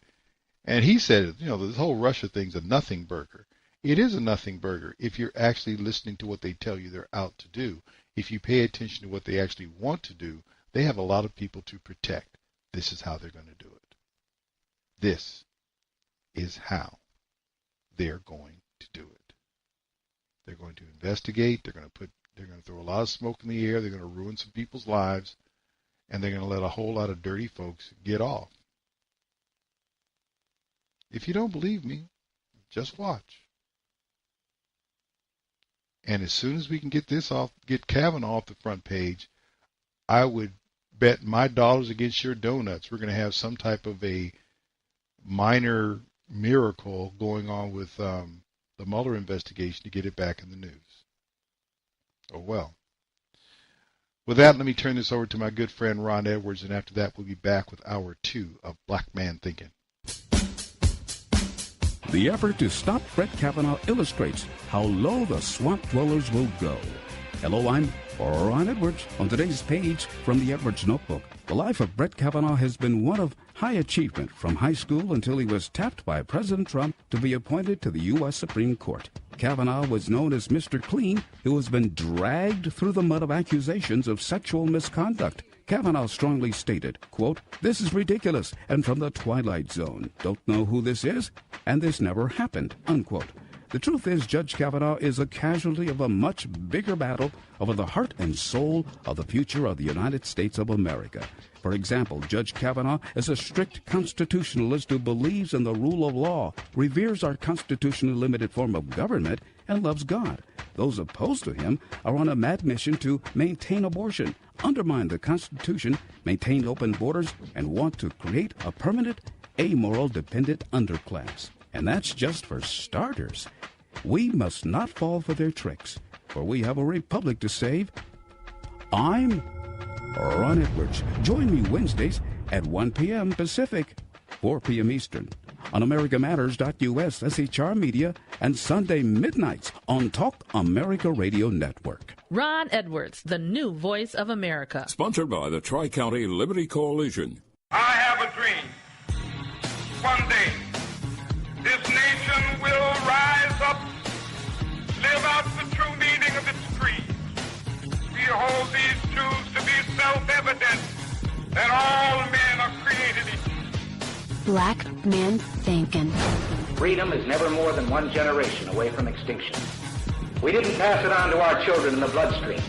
and he said, this whole Russia thing's a nothing burger. It is a nothing burger if you're actually listening to what they tell you they're out to do. If you pay attention to what they actually want to do, they have a lot of people to protect. This is how they're going to do it. This is how they're going to do it. They're going to investigate. They're going to throw a lot of smoke in the air. They're going to ruin some people's lives, and they're going to let a whole lot of dirty folks get off. If you don't believe me, just watch. And as soon as we can get Kavanaugh off the front page, I would bet my dollars against your donuts we're going to have some type of a minor miracle going on with the Mueller investigation to get it back in the news. Oh, well. With that, let me turn this over to my good friend Ron Edwards, and after that, we'll be back with Hour 2 of Black Man Thinking. The effort to stop Brett Kavanaugh illustrates how low the swamp dwellers will go. Hello, I'm Ron Edwards. On today's page from the Edwards Notebook, the life of Brett Kavanaugh has been one of high achievement from high school until he was tapped by President Trump to be appointed to the U.S. Supreme Court. Kavanaugh was known as Mr. Clean, who has been dragged through the mud of accusations of sexual misconduct. Kavanaugh strongly stated, quote, "This is ridiculous and from the Twilight Zone. Don't know who this is, and this never happened," unquote. The truth is, Judge Kavanaugh is a casualty of a much bigger battle over the heart and soul of the future of the United States of America. For example, Judge Kavanaugh is a strict constitutionalist who believes in the rule of law, reveres our constitutionally limited form of government, and loves God. Those opposed to him are on a mad mission to maintain abortion, undermine the Constitution, maintain open borders, and want to create a permanent, amoral, dependent underclass. And that's just for starters. We must not fall for their tricks, for we have a republic to save. I'm Ron Edwards. Join me Wednesdays at 1 p.m. Pacific, 4 p.m. Eastern, on AmericaMatters.us, SHR Media, and Sunday midnights on Talk America Radio Network. Ron Edwards, the new voice of America. Sponsored by the Tri-County Liberty Coalition. I have a dream. One day, this nation will rise up, live out the true meaning of its creed. We hold these truths to be self-evident, that all men are created equal. Black Man Thinkin. Freedom is never more than one generation away from extinction. We didn't pass it on to our children in the bloodstream.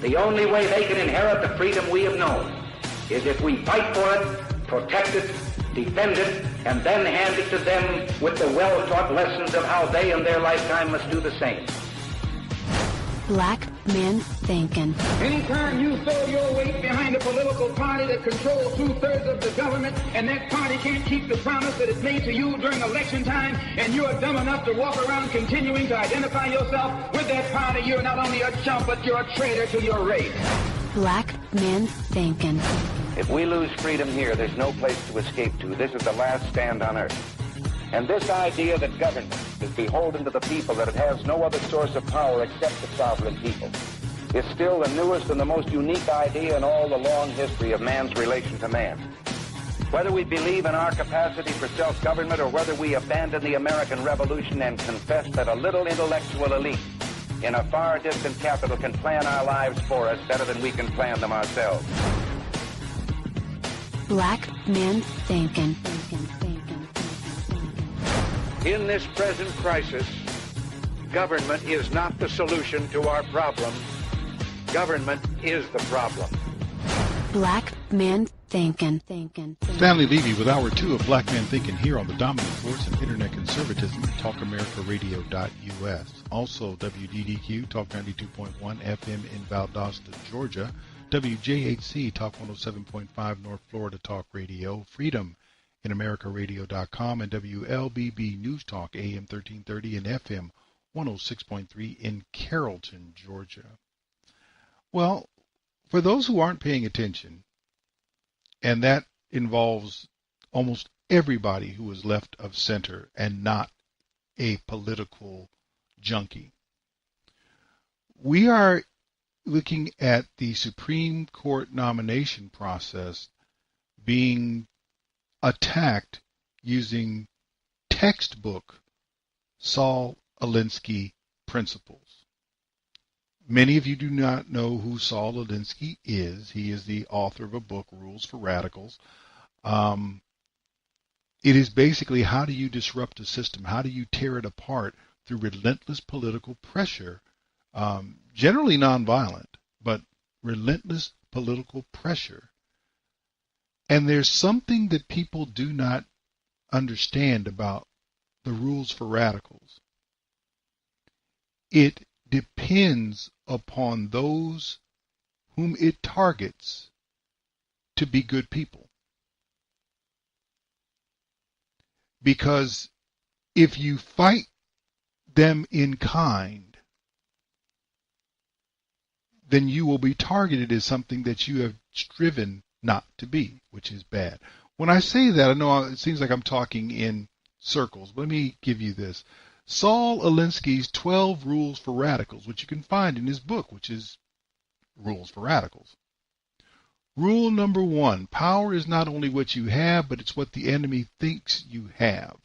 The only way they can inherit the freedom we have known is if we fight for it, protect it, defend it, and then hand it to them with the well-taught lessons of how they in their lifetime must do the same. Black Man Thinkin. Anytime you throw your weight behind a political party that controls 2/3 of the government, and that party can't keep the promise that it's made to you during election time, and you're dumb enough to walk around continuing to identify yourself with that party, you're not only a chump, but you're a traitor to your race. Black Man Thinkin. If we lose freedom here, there's no place to escape to. This is the last stand on earth. And this idea that government is beholden to the people, that it has no other source of power except the sovereign people, is still the newest and the most unique idea in all the long history of man's relation to man. Whether we believe in our capacity for self-government or whether we abandon the American Revolution and confess that a little intellectual elite in a far distant capital can plan our lives for us better than we can plan them ourselves. Black Man Thinkin. In this present crisis, government is not the solution to our problem. Government is the problem. Black Man Thinkin. Stanley Levy with Hour 2 of Black Man Thinkin here on the dominant force of Internet conservatism, TalkAmericaRadio.us. Also, WDDQ, Talk 92.1 FM in Valdosta, Georgia. WJHC, Talk 107.5 North Florida Talk Radio. Freedom in AmericaRadio.com, and WLBB News Talk, AM 1330 and FM 106.3 in Carrollton, Georgia. Well, for those who aren't paying attention, and that involves almost everybody who is left of center and not a political junkie, we are looking at the Supreme Court nomination process being attacked using textbook Saul Alinsky principles. Many of you do not know who Saul Alinsky is. He is the author of a book, Rules for Radicals. It is basically, how do you disrupt a system? How do you tear it apart through relentless political pressure? Generally nonviolent, but relentless political pressure. And there's something that people do not understand about the Rules for Radicals. It depends upon those whom it targets to be good people. Because if you fight them in kind, then you will be targeted as something that you have striven not to be, which is bad. When I say that, I know it seems like I'm talking in circles, but let me give you this. Saul Alinsky's 12 Rules for Radicals, which you can find in his book, which is Rules for Radicals. Rule number 1, power is not only what you have, but it's what the enemy thinks you have.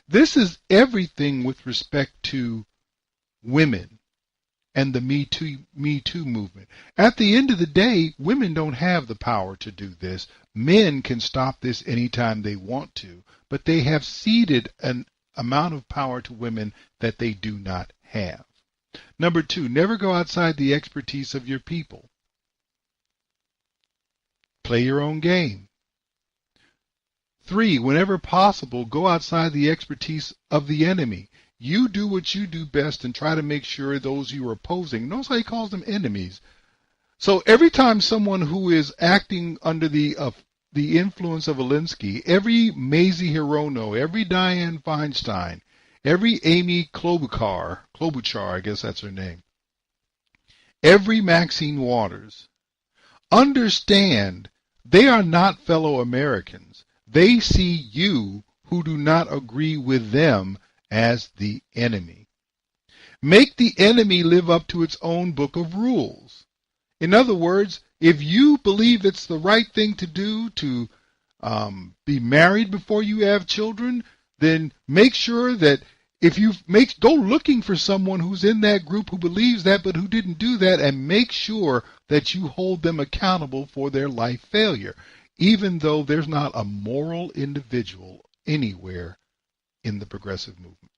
This is everything with respect to women and the Me Too movement. At the end of the day, women don't have the power to do this. Men can stop this anytime they want to, but they have ceded an amount of power to women that they do not have. Number 2, never go outside the expertise of your people. Play your own game. 3, whenever possible, go outside the expertise of the enemy. You do what you do best and try to make sure those you are opposing, notice how he calls them enemies. So every time someone who is acting under the influence of Alinsky, every Mazie Hirono, every Dianne Feinstein, every Amy Klobuchar, I guess that's her name, every Maxine Waters, understand they are not fellow Americans. They see you who do not agree with them as the enemy. Make the enemy live up to its own book of rules. In other words, if you believe it's the right thing to do to be married before you have children, then make sure that go looking for someone who's in that group who believes that but who didn't do that, and make sure that you hold them accountable for their life failure, even though there's not a moral individual anywhere in the progressive movement.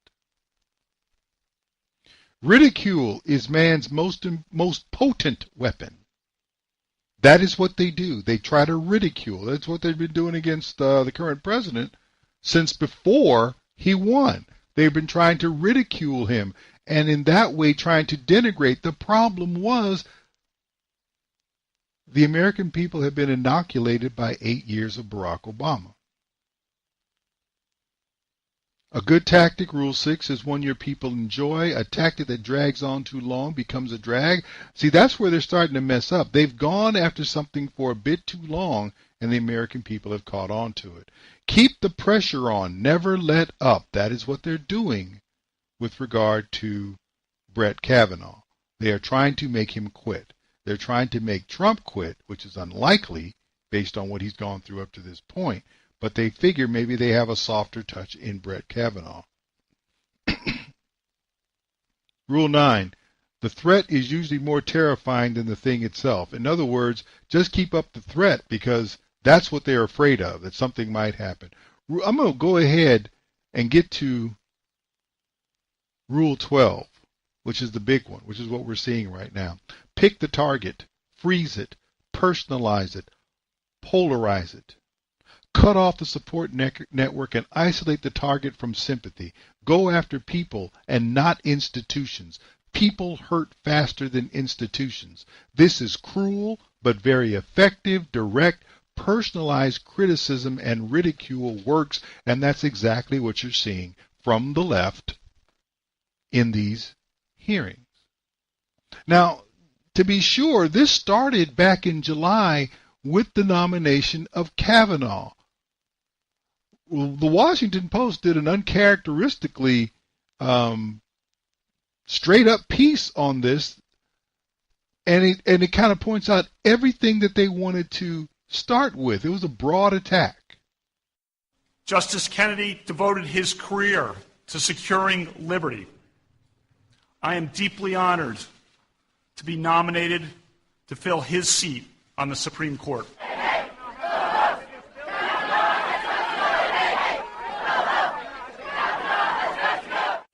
Ridicule is man's most potent weapon. That is what they do. They try to ridicule. That's what they've been doing against the current president since before he won. They've been trying to ridicule him, and in that way trying to denigrate. The problem was the American people have been inoculated by 8 years of Barack Obama. A good tactic, Rule 6, is one your people enjoy. A tactic that drags on too long becomes a drag. See, that's where they're starting to mess up. They've gone after something for a bit too long, and the American people have caught on to it. Keep the pressure on. Never let up. That is what they're doing with regard to Brett Kavanaugh. They are trying to make him quit. They're trying to make Trump quit, which is unlikely based on what he's gone through up to this point. But they figure maybe they have a softer touch in Brett Kavanaugh. Rule 9. The threat is usually more terrifying than the thing itself. In other words, just keep up the threat because that's what they're afraid of, that something might happen. I'm going to go ahead and get to Rule 12, which is the big one, which is what we're seeing right now. Pick the target, freeze it, personalize it, polarize it. Cut off the support network and isolate the target from sympathy. Go after people and not institutions. People hurt faster than institutions. This is cruel but very effective, direct, personalized criticism and ridicule works, and that's exactly what you're seeing from the left in these hearings. Now, to be sure, this started back in July with the nomination of Kavanaugh. The Washington Post did an uncharacteristically straight-up piece on this, and it kind of points out everything that they wanted to start with. It was a broad attack. Justice Kennedy devoted his career to securing liberty. I am deeply honored to be nominated to fill his seat on the Supreme Court.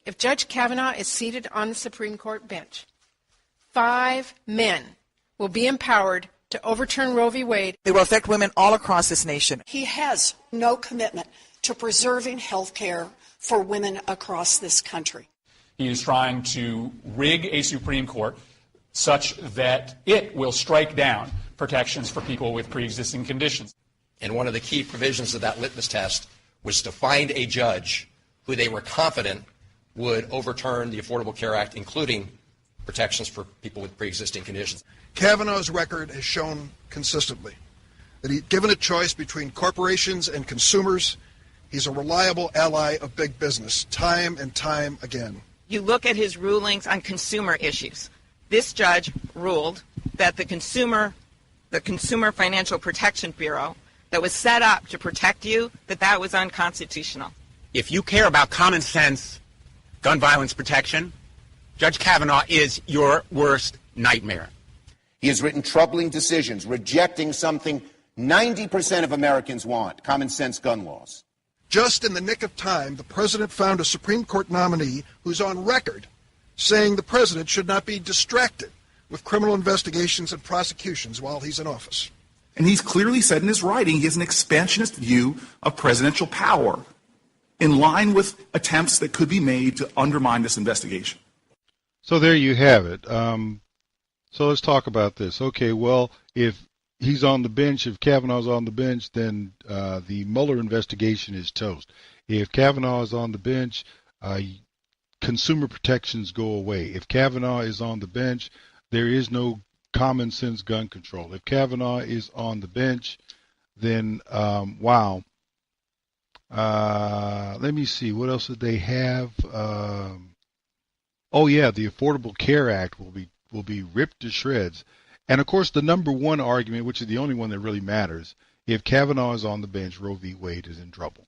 If Judge Kavanaugh is seated on the Supreme Court bench, 5 men will be empowered to overturn Roe v. Wade. It will affect women all across this nation. He has no commitment to preserving health care for women across this country. He is trying to rig a Supreme Court such that it will strike down protections for people with pre-existing conditions. And one of the key provisions of that litmus test was to find a judge who they were confident would overturn the Affordable Care Act, including protections for people with pre-existing conditions. Kavanaugh's record has shown consistently that given a choice between corporations and consumers, he's a reliable ally of big business, time and time again. You look at his rulings on consumer issues. This judge ruled that the Consumer Financial Protection Bureau that was set up to protect you, that was unconstitutional. If you care about common sense gun violence protection, Judge Kavanaugh is your worst nightmare. He has written troubling decisions rejecting something 90% of Americans want, common sense gun laws. Just in the nick of time, the president found a Supreme Court nominee who's on record saying the president should not be distracted with criminal investigations and prosecutions while he's in office. And he's clearly said in his writing he has an expansionist view of presidential power, in line with attempts that could be made to undermine this investigation. So there you have it. So let's talk about this. Okay, well, if he's on the bench, if Kavanaugh's on the bench, then the Mueller investigation is toast. If Kavanaugh is on the bench, consumer protections go away. If Kavanaugh is on the bench, there is no common sense gun control. If Kavanaugh is on the bench, then wow. Let me see. What else did they have? Oh yeah, the Affordable Care Act will be ripped to shreds. And of course, the number one argument, which is the only one that really matters, if Kavanaugh is on the bench, Roe v. Wade is in trouble.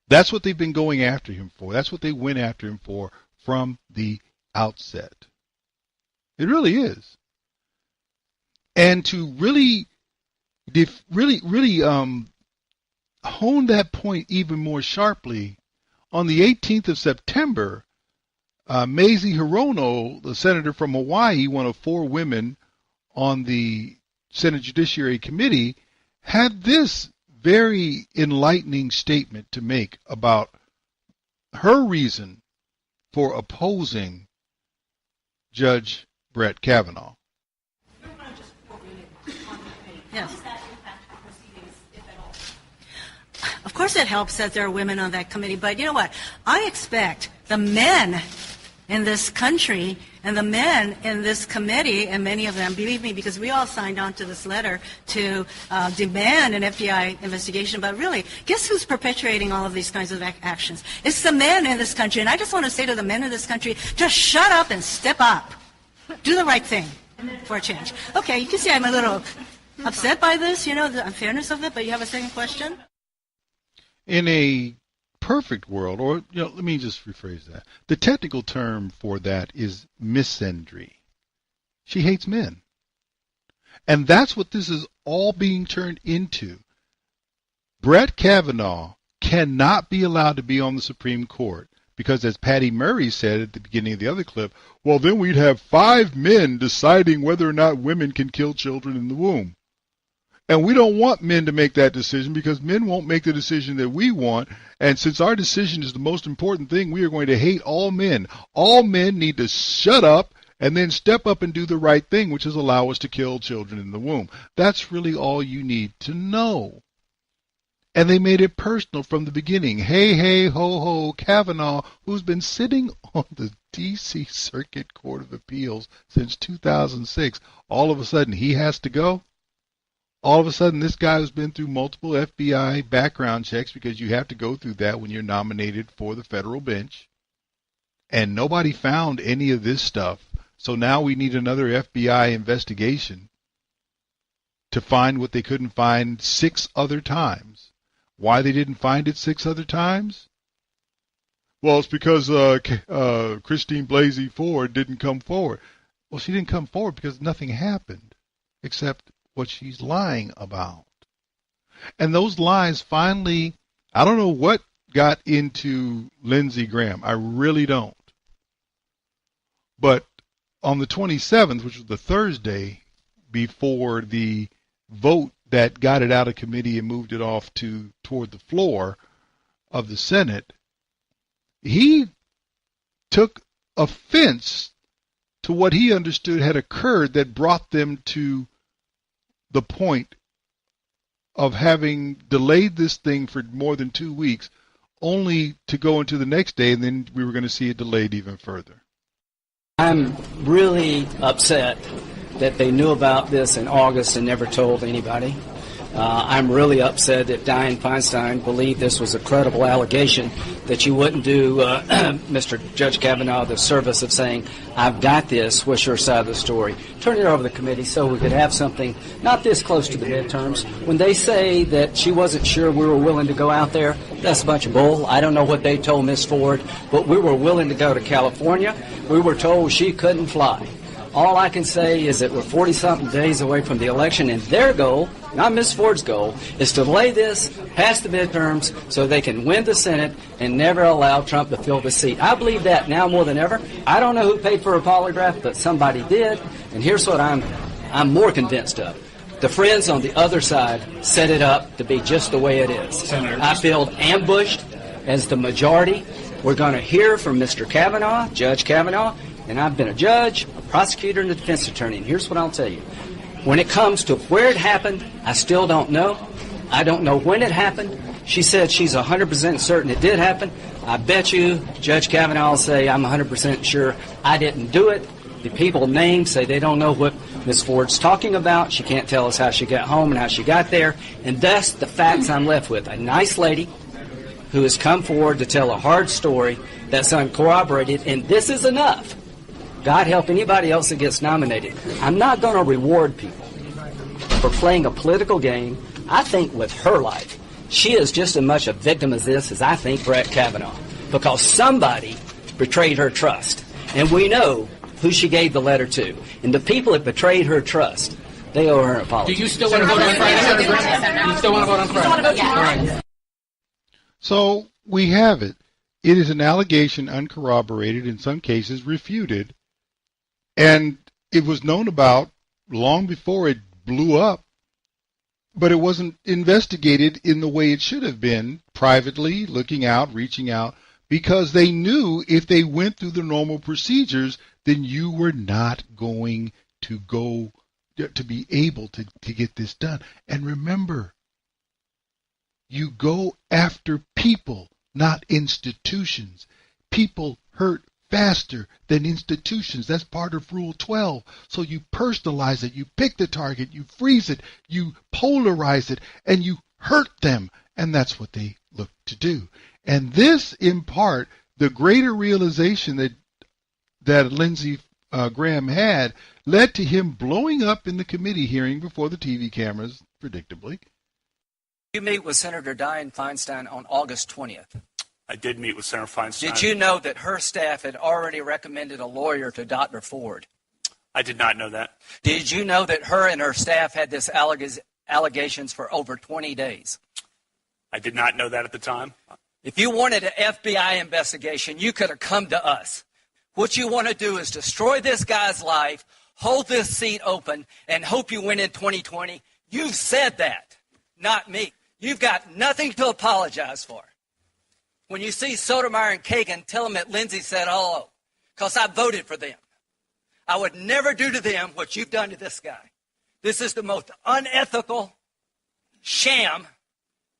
That's what they've been going after him for. That's what they went after him for from the outset. It really is. And to really hone that point even more sharply, on the 18th of September, Mazie Hirono, the senator from Hawaii, one of 4 women on the Senate Judiciary Committee, had this very enlightening statement to make about her reason for opposing Judge Brett Kavanaugh. Yes. Of course it helps that there are women on that committee, but you know what? I expect the men in this country and the men in this committee, and many of them, believe me, because we all signed on to this letter to demand an FBI investigation, but really, guess who's perpetuating all of these kinds of actions? It's the men in this country, and I just want to say to the men in this country, just shut up and step up. Do the right thing for a change. Okay, you can see I'm a little upset by this, the unfairness of it, but you have a second question? In a perfect world, or let me just rephrase that. The technical term for that is misandry. She hates men. And that's what this is all being turned into. Brett Kavanaugh cannot be allowed to be on the Supreme Court because, as Patty Murray said at the beginning of the other clip, well, then we'd have 5 men deciding whether or not women can kill children in the womb. And we don't want men to make that decision because men won't make the decision that we want. And since our decision is the most important thing, we are going to hate all men. All men need to shut up and then step up and do the right thing, which is allow us to kill children in the womb. That's really all you need to know. And they made it personal from the beginning. Hey, hey, ho, ho, Kavanaugh, who's been sitting on the D.C. Circuit Court of Appeals since 2006, all of a sudden he has to go? All of a sudden, this guy who's been through multiple FBI background checks, because you have to go through that when you're nominated for the federal bench, and nobody found any of this stuff. So now we need another FBI investigation to find what they couldn't find 6 other times. Why they didn't find it 6 other times? Well, it's because Christine Blasey Ford didn't come forward. Well, she didn't come forward because nothing happened except what she's lying about. And those lies finally, I don't know what got into Lindsey Graham. I really don't. But on the 27th, which was the Thursday before the vote that got it out of committee and moved it off toward the floor of the Senate, he took offense to what he understood had occurred that brought them to the point of having delayed this thing for more than 2 weeks, only to go into the next day, and then we were going to see it delayed even further. I'm really upset that they knew about this in August and never told anybody. I'm really upset that Dianne Feinstein believed this was a credible allegation, that you wouldn't do Mr. Judge Kavanaugh the service of saying, I've got this, what's your side of the story? Turn it over to the committee so we could have something not this close to the midterms. When they say that she wasn't sure we were willing to go out there, that's a bunch of bull. I don't know what they told Ms. Ford, but we were willing to go to California. We were told she couldn't fly. All I can say is that we're 40-something days away from the election, and their goal, not Ms. Ford's goal, is to delay this past the midterms so they can win the Senate and never allow Trump to fill the seat. I believe that now more than ever. I don't know who paid for a polygraph, but somebody did, and here's what I'm more convinced of. The friends on the other side set it up to be just the way it is. I feel ambushed as the majority. We're going to hear from Mr. Kavanaugh, Judge Kavanaugh, and I've been a judge, a prosecutor, and a defense attorney, and here's what I'll tell you. When it comes to where it happened, I still don't know. I don't know when it happened. She said she's 100% certain it did happen. I bet you Judge Kavanaugh will say I'm 100% sure I didn't do it. The people named say they don't know what Ms. Ford's talking about. She can't tell us how she got home and how she got there. And thus the facts I'm left with. A nice lady who has come forward to tell a hard story that's uncorroborated, and this is enough. God help anybody else that gets nominated. I'm not going to reward people for playing a political game. I think with her life, she is just as much a victim as this as I think Brett Kavanaugh, because somebody betrayed her trust. And we know who she gave the letter to. And the people that betrayed her trust, they owe her an apology. Do you still want to vote on Friday? You still want to vote on Friday? All right. So we have it. It is an allegation uncorroborated, in some cases refuted, and it was known about long before it blew up, but it wasn't investigated in the way it should have been, privately, looking out, reaching out. because they knew if they went through the normal procedures, then you were not going to be able to get this done. And remember, you go after people, not institutions. People hurt faster than institutions. That's part of Rule 12. So you personalize it, you pick the target, you freeze it, you polarize it, and you hurt them. And that's what they look to do. And this, in part, the greater realization that Lindsey Graham had led to him blowing up in the committee hearing before the TV cameras, predictably. You meet with Senator Dianne Feinstein on August 20th. I did meet with Senator Feinstein. Did you know that her staff had already recommended a lawyer to Dr. Ford? I did not know that. Did you know that her and her staff had this allegations for over 20 days? I did not know that at the time. If you wanted an FBI investigation, you could have come to us. What you want to do is destroy this guy's life, hold this seat open, and hope you win in 2020. You've said that, not me. You've got nothing to apologize for. When you see Sotomayor and Kagan, tell them that Lindsey said hello, because I voted for them. I would never do to them what you've done to this guy. This is the most unethical sham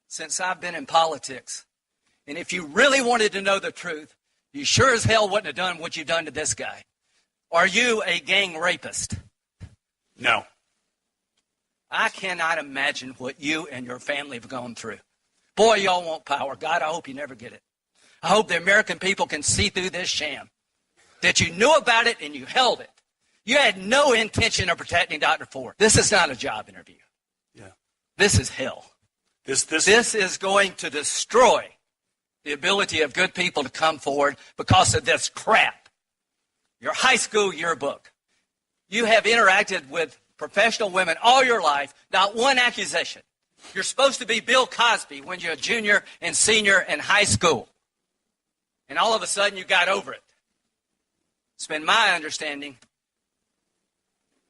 since I've been in politics. And if you really wanted to know the truth, you sure as hell wouldn't have done what you've done to this guy. Are you a gang rapist? No. I cannot imagine what you and your family have gone through. Boy, y'all want power. God, I hope you never get it. I hope the American people can see through this sham, that you knew about it and you held it. You had no intention of protecting Dr. Ford. This is not a job interview. Yeah. This is hell. This is going to destroy the ability of good people to come forward because of this crap. Your high school yearbook. You have interacted with professional women all your life, not one accusation. You're supposed to be Bill Cosby when you're a junior and senior in high school. And all of a sudden you got over it. It's been my understanding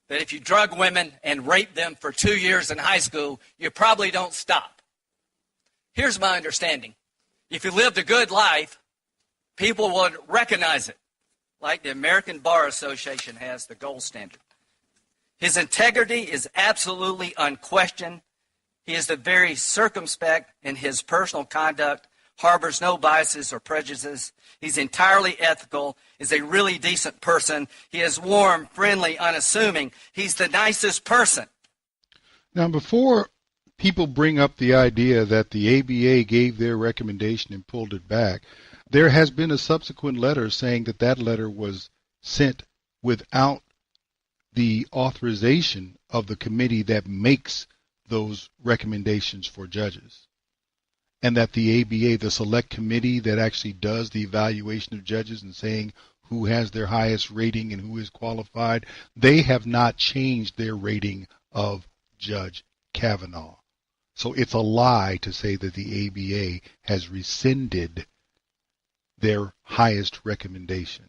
that if you drug women and rape them for 2 years in high school, you probably don't stop. Here's my understanding. If you lived a good life, people would recognize it, like the American Bar Association has the gold standard. His integrity is absolutely unquestioned. He is very circumspect in his personal conduct, harbors no biases or prejudices. He's entirely ethical, is a really decent person. He is warm, friendly, unassuming. He's the nicest person. Now, before people bring up the idea that the ABA gave their recommendation and pulled it back, there has been a subsequent letter saying that that letter was sent without the authorization of the committee that makes those recommendations for judges. And that the ABA, the select committee that actually does the evaluation of judges and saying who has their highest rating and who is qualified, they have not changed their rating of Judge Kavanaugh. So it's a lie to say that the ABA has rescinded their highest recommendation.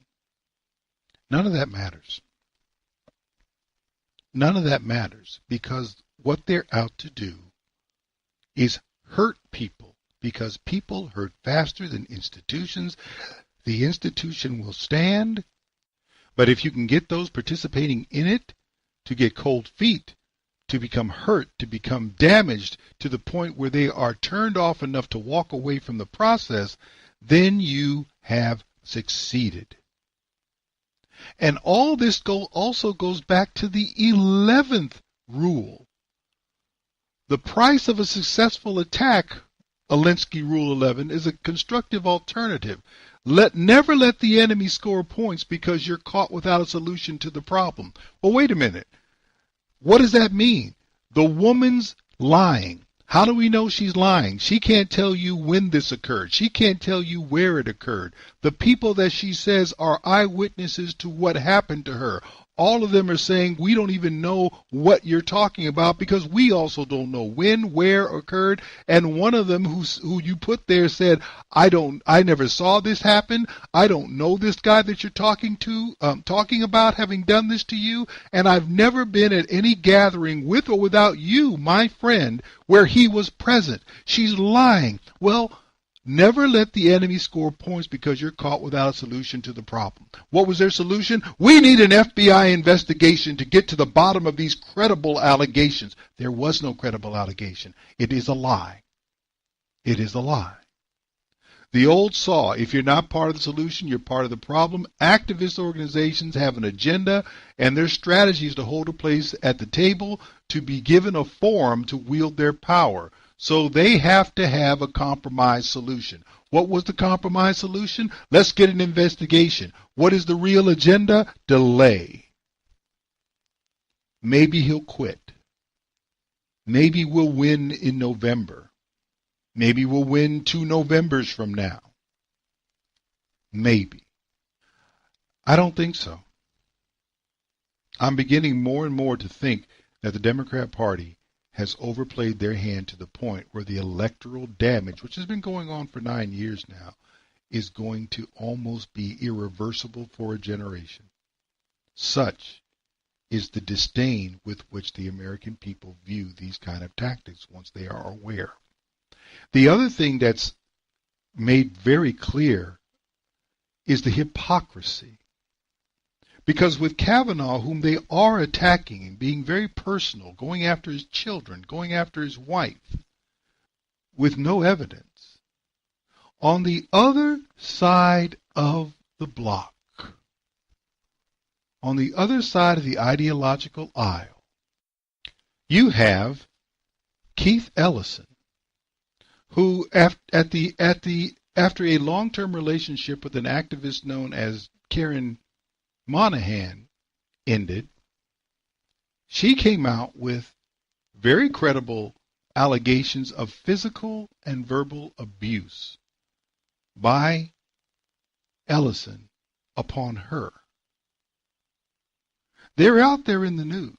None of that matters. None of that matters, because what they're out to do is hurt people, because people hurt faster than institutions. The institution will stand, but if you can get those participating in it to get cold feet, to become hurt, to become damaged to the point where they are turned off enough to walk away from the process, then you have succeeded. And all this also goes back to the 11th rule. The price of a successful attack, Alinsky Rule 11, is a constructive alternative. Never let the enemy score points because you're caught without a solution to the problem. Well, wait a minute. What does that mean? The woman's lying. How do we know she's lying? She can't tell you when this occurred. She can't tell you where it occurred. The people that she says are eyewitnesses to what happened to her, all of them are saying, we don't even know what you're talking about because we also don't know when, where occurred. And one of them who you put there said, I never saw this happen. I don't know this guy that you're talking about having done this to you. And I've never been at any gathering with or without you, my friend, where he was present. She's lying. Well, Never let the enemy score points because you're caught without a solution to the problem. What was their solution? We need an FBI investigation to get to the bottom of these credible allegations. There was no credible allegation. It is a lie. It is a lie. The old saw, if you're not part of the solution, you're part of the problem. Activist organizations have an agenda, and their strategy is to hold a place at the table, to be given a forum to wield their power. So they have to have a compromise solution. What was the compromise solution? Let's get an investigation. What is the real agenda? Delay. Maybe he'll quit. Maybe we'll win in November. Maybe we'll win 2 Novembers from now. Maybe. I don't think so. I'm beginning more and more to think that the Democrat Party has overplayed their hand to the point where the electoral damage, which has been going on for 9 years now, is going to almost be irreversible for a generation. Such is the disdain with which the American people view these kind of tactics once they are aware. The other thing that's made very clear is the hypocrisy. Because with Kavanaugh, whom they are attacking and being very personal, going after his children, going after his wife, with no evidence, on the other side of the block, on the other side of the ideological aisle, you have Keith Ellison, who after a long-term relationship with an activist known as Karen Monahan ended, she came out with very credible allegations of physical and verbal abuse by Ellison upon her. They're out there in the news.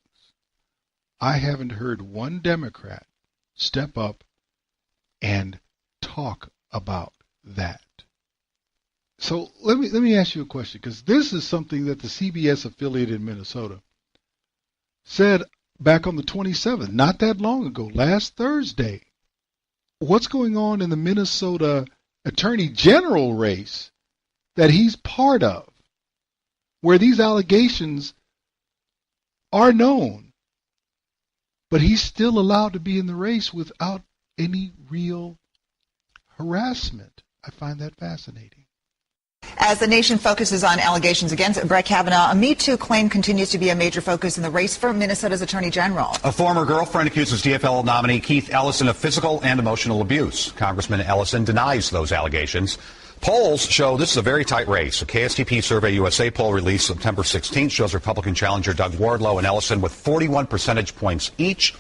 I haven't heard one Democrat step up and talk about that. So let me ask you a question, because this is something that the CBS affiliate in Minnesota said back on the 27th, not that long ago, last Thursday. What's going on in the Minnesota Attorney General race that he's part of, where these allegations are known, but he's still allowed to be in the race without any real harassment? I find that fascinating. As the nation focuses on allegations against Brett Kavanaugh, a Me Too claim continues to be a major focus in the race for Minnesota's Attorney General. A former girlfriend accuses DFL nominee Keith Ellison of physical and emotional abuse. Congressman Ellison denies those allegations. Polls show this is a very tight race. A KSTP Survey USA poll released September 16th shows Republican challenger Doug Wardlow and Ellison with 41 percentage points each.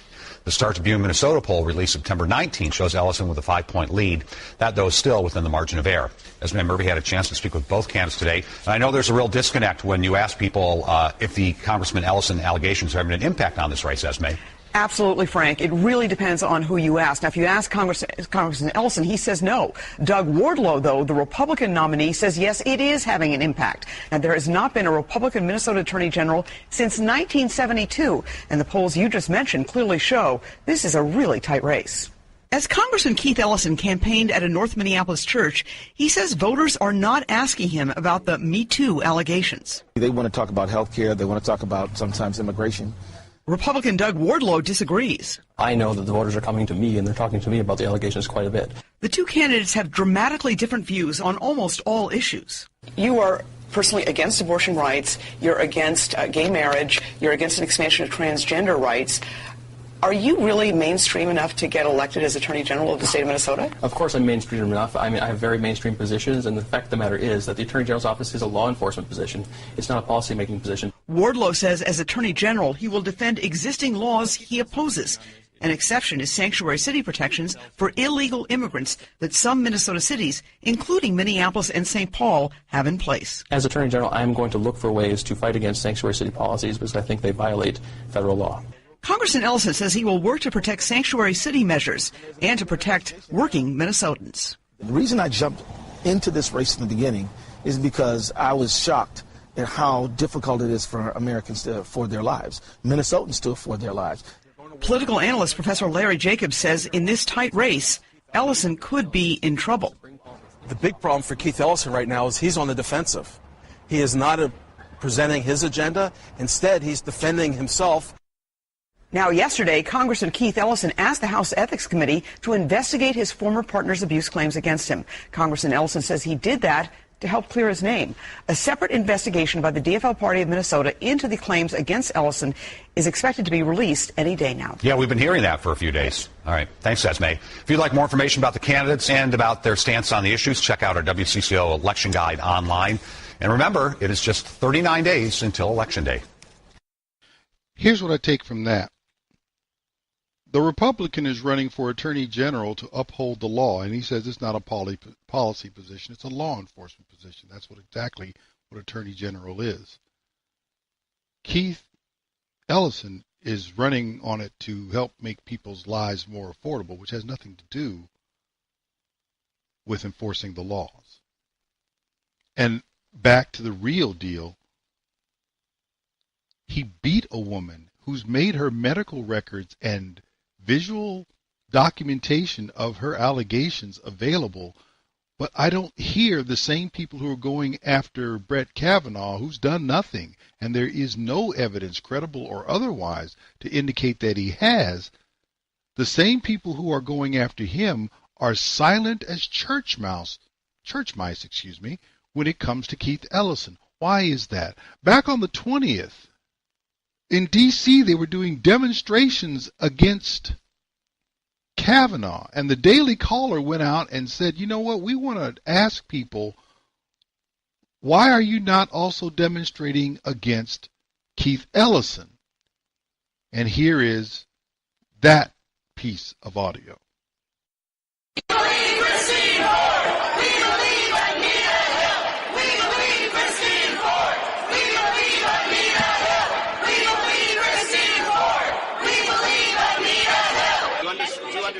The Star Tribune Minnesota poll released September 19th shows Ellison with a 5-point lead. That, though, is still within the margin of error. Esme Murphy had a chance to speak with both candidates today. And I know there's a real disconnect when you ask people if the Congressman Ellison allegations are having an impact on this race, Esme. Absolutely, Frank. It really depends on who you ask. Now, if you ask Congressman Ellison, he says no. Doug Wardlow, though, the Republican nominee, says yes, it is having an impact. Now, there has not been a Republican Minnesota Attorney General since 1972, and the polls you just mentioned clearly show this is a really tight race. As Congressman Keith Ellison campaigned at a North Minneapolis church, he says voters are not asking him about the Me Too allegations. They want to talk about health care. They want to talk about sometimes immigration. Republican Doug Wardlow disagrees. I know that the voters are coming to me and they're talking to me about the allegations quite a bit. The two candidates have dramatically different views on almost all issues. You are personally against abortion rights. You're against gay marriage. You're against an expansion of transgender rights. Are you really mainstream enough to get elected as Attorney General of the state of Minnesota? Of course I'm mainstream enough. I mean, I have very mainstream positions, and the fact of the matter is that the Attorney General's office is a law enforcement position. It's not a policy-making position. Wardlow says as Attorney General, he will defend existing laws he opposes. An exception is sanctuary city protections for illegal immigrants that some Minnesota cities, including Minneapolis and St. Paul, have in place. As Attorney General, I'm going to look for ways to fight against sanctuary city policies because I think they violate federal law. Congressman Ellison says he will work to protect sanctuary city measures and to protect working Minnesotans. The reason I jumped into this race in the beginning is because I was shocked at how difficult it is for Americans to afford their lives, Minnesotans to afford their lives. Political analyst Professor Larry Jacobs says in this tight race, Ellison could be in trouble. The big problem for Keith Ellison right now is he's on the defensive. He is not presenting his agenda. Instead, he's defending himself. Now, yesterday, Congressman Keith Ellison asked the House Ethics Committee to investigate his former partner's abuse claims against him. Congressman Ellison says he did that to help clear his name. A separate investigation by the DFL Party of Minnesota into the claims against Ellison is expected to be released any day now. Yeah, we've been hearing that for a few days. All right. Thanks, Esme. If you'd like more information about the candidates and about their stance on the issues, check out our WCCO election guide online. And remember, it is just 39 days until Election Day. Here's what I take from that. The Republican is running for Attorney General to uphold the law, and he says it's not a policy position, it's a law enforcement position. That's exactly what Attorney General is. Keith Ellison is running on it to help make people's lives more affordable, which has nothing to do with enforcing the laws. And back to the real deal, he beat a woman who's made her medical records and visual documentation of her allegations available, but I don't hear the same people who are going after Brett Kavanaugh, who's done nothing, and there is no evidence, credible or otherwise, to indicate that he has. The same people who are going after him are silent as church mice, when it comes to Keith Ellison. Why is that? Back on the 20th, in D.C., they were doing demonstrations against Kavanaugh, and the Daily Caller went out and said, you know what, we want to ask people, why are you not also demonstrating against Keith Ellison? And here is that piece of audio.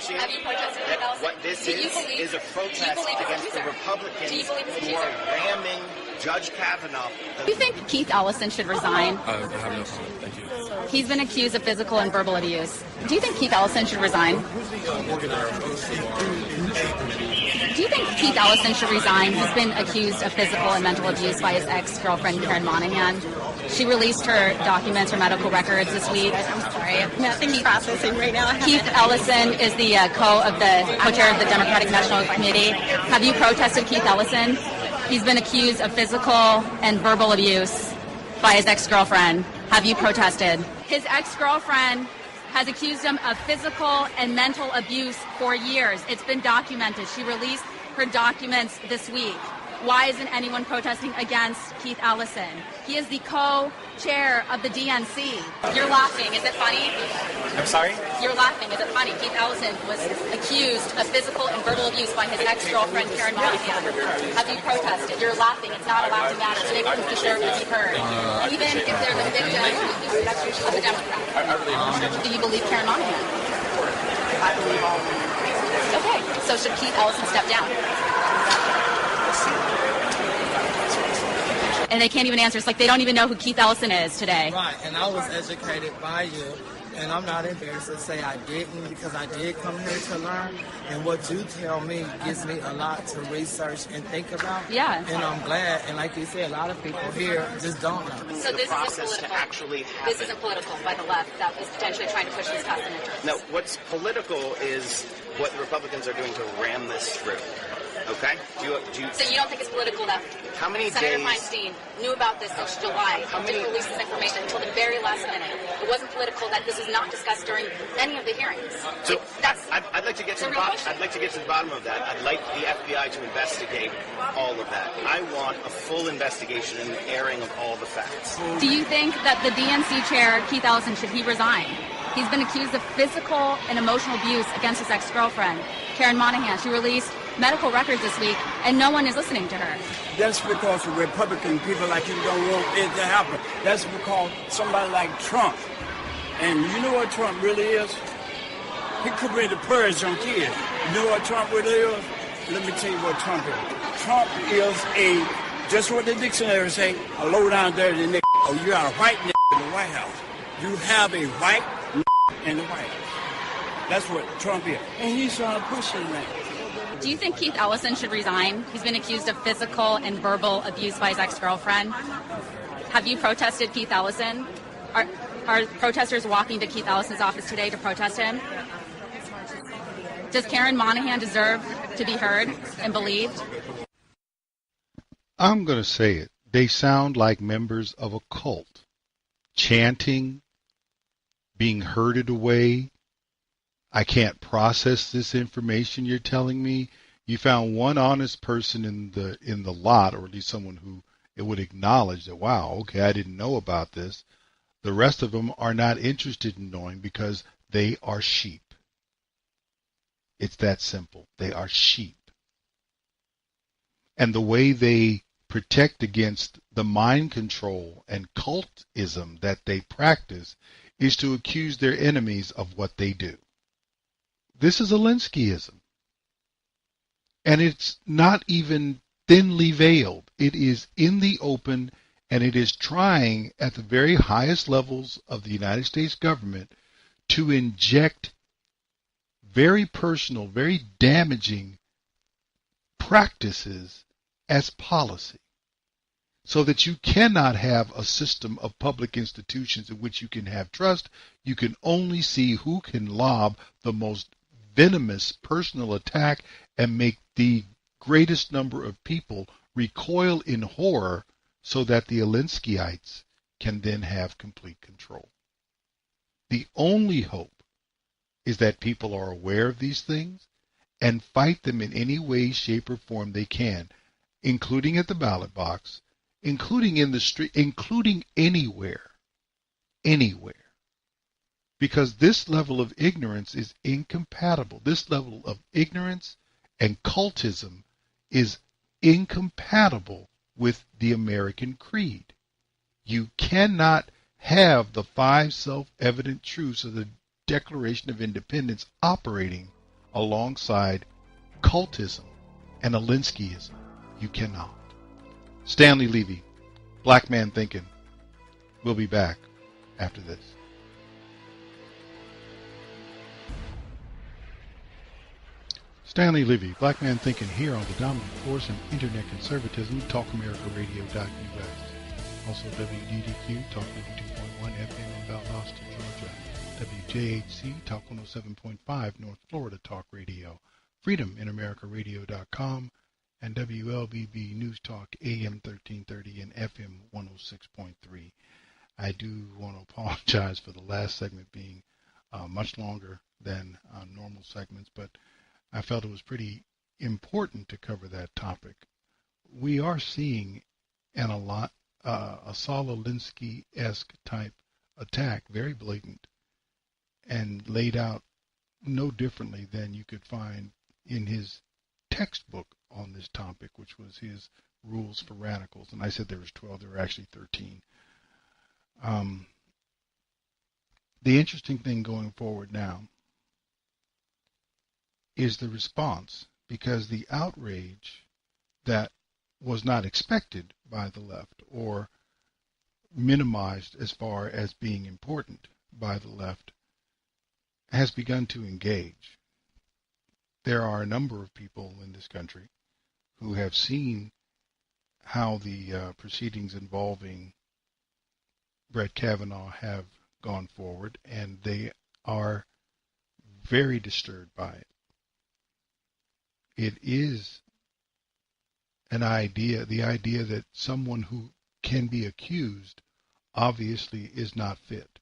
Have you protested that what this is a protest against the Republicans who are ramming Judge Kavanaugh. Do you think Keith Ellison should resign? I have no comment. Thank you. He's been accused of physical and verbal abuse. Do you think Keith Ellison should resign? Do you think Keith Ellison should resign? He's been accused of physical and mental abuse by his ex-girlfriend, Karen Monahan. She released her documents, her medical records this week. I'm sorry. Nothing's processing right now. Keith Ellison is the co-chair of the Democratic National Committee. Have you protested Keith Ellison? He's been accused of physical and verbal abuse by his ex-girlfriend. Have you protested? His ex-girlfriend has accused him of physical and mental abuse for years. It's been documented. She released her documents this week. Why isn't anyone protesting against Keith Ellison? He is the co-chair of the DNC. You're laughing. Is it funny? I'm sorry? You're laughing. Is it funny? Keith Ellison was accused of physical and verbal abuse by his ex-girlfriend, Karen Monahan. Have you protested? You're laughing. It's not allowed to matter. Victims deserve to be heard. Even if they're the victim of a Democrat. Do you believe Karen Monahan? I believe all of them. Okay. So should Keith Ellison step down? And they can't even answer. It's like they don't even know who Keith Ellison is today. Right, and I was educated by you, and I'm not embarrassed to say I didn't, because I did come here to learn, and what you tell me gives me a lot to research and think about. Yeah. And I'm glad, and like you said, a lot of people here just don't know. So this isn't political. This isn't political by the left that is potentially trying to push these vested interests. No, what's political is what the Republicans are doing to ram this through. Okay? So you don't think it's political that Senator Feinstein knew about this since July, didn't release this information until the very last minute? It wasn't political that this was not discussed during any of the hearings. So I'd like to get to the bottom. I'd like to get to the bottom of that. I'd like the FBI to investigate all of that. I want a full investigation and airing of all the facts. Do you think that the DNC chair, Keith Ellison, should he resign? He's been accused of physical and emotional abuse against his ex-girlfriend, Karen Monahan. She released medical records this week, and no one is listening to her. That's because the Republican people like you don't want it to happen. That's because somebody like Trump, and you know what Trump really is? He committed purge on kids. You know what Trump really is? Let me tell you what Trump is. Trump is just what the dictionary say, a low-down dirty nigga. Oh, you got a white nigga in the White House. You have a white nigga in the White House. That's what Trump is. And he's trying to push it now. Do you think Keith Ellison should resign? He's been accused of physical and verbal abuse by his ex-girlfriend. Have you protested Keith Ellison? Are protesters walking to Keith Ellison's office today to protest him? Does Karen Monahan deserve to be heard and believed? I'm going to say it. They sound like members of a cult, chanting, being herded away. I can't process this information you're telling me. You found one honest person in the lot, or at least someone who it would acknowledge that, wow, okay, I didn't know about this. The rest of them are not interested in knowing because they are sheep. It's that simple. They are sheep. And the way they protect against the mind control and cultism that they practice is to accuse their enemies of what they do. This is Alinskyism. And it's not even thinly veiled. It is in the open, and it is trying at the very highest levels of the United States government to inject very personal, very damaging practices as policy, so that you cannot have a system of public institutions in which you can have trust. You can only see who can lob the most venomous personal attack and make the greatest number of people recoil in horror, so that the Alinskyites can then have complete control. The only hope is that people are aware of these things and fight them in any way, shape, or form they can, including at the ballot box, including in the street, including anywhere. Because this level of ignorance is incompatible. This level of ignorance and cultism is incompatible with the American creed. You cannot have the 5 self-evident truths of the Declaration of Independence operating alongside cultism and Alinskyism. You cannot. Stanley Levy, Black Man Thinkin'. We'll be back after this. Stanley Levy, Black Man Thinkin' here on the dominant force in internet conservatism, TalkAmericaRadio.us. Also WDDQ, Talk 52.1 FM in Valdosta, Georgia. WJHC, Talk 107.5 North Florida Talk Radio. FreedomInAmericaRadio.com. And WLBB News Talk AM 1330 and FM 106.3. I do want to apologize for the last segment being much longer than normal segments, but I felt it was pretty important to cover that topic. We are seeing a Saul Alinsky-esque type attack, very blatant, and laid out no differently than you could find in his textbook on this topic, which was his Rules for Radicals. And I said there was 12, there were actually 13. The interesting thing going forward now is the response, because the outrage that was not expected by the left or minimized as far as being important by the left has begun to engage. There are a number of people in this country who have seen how the proceedings involving Brett Kavanaugh have gone forward, and they are very disturbed by it. It is an idea, the idea that someone who can be accused obviously is not fit.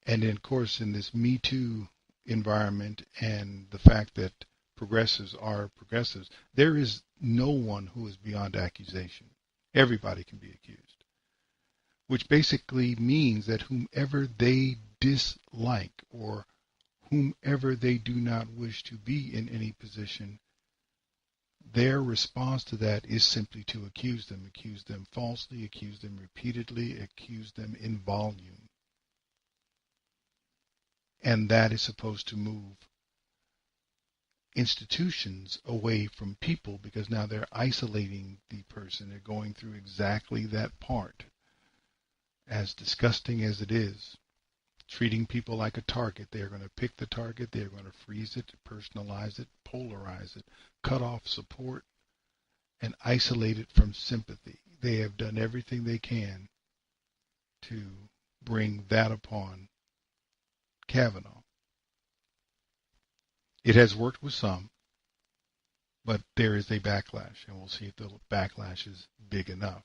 And of course, in this Me Too environment and the fact that progressives are progressives, there is no one who is beyond accusation. Everybody can be accused, which basically means that whomever they dislike or whomever they do not wish to be in any position, their response to that is simply to accuse them falsely, accuse them repeatedly, accuse them in volume. And that is supposed to move institutions away from people, because now they're isolating the person. They're going through exactly that part, as disgusting as it is, treating people like a target. They're going to pick the target. They're going to freeze it, personalize it, polarize it, cut off support, and isolate it from sympathy. They have done everything they can to bring that upon Kavanaugh. It has worked with some, but there is a backlash, and we'll see if the backlash is big enough.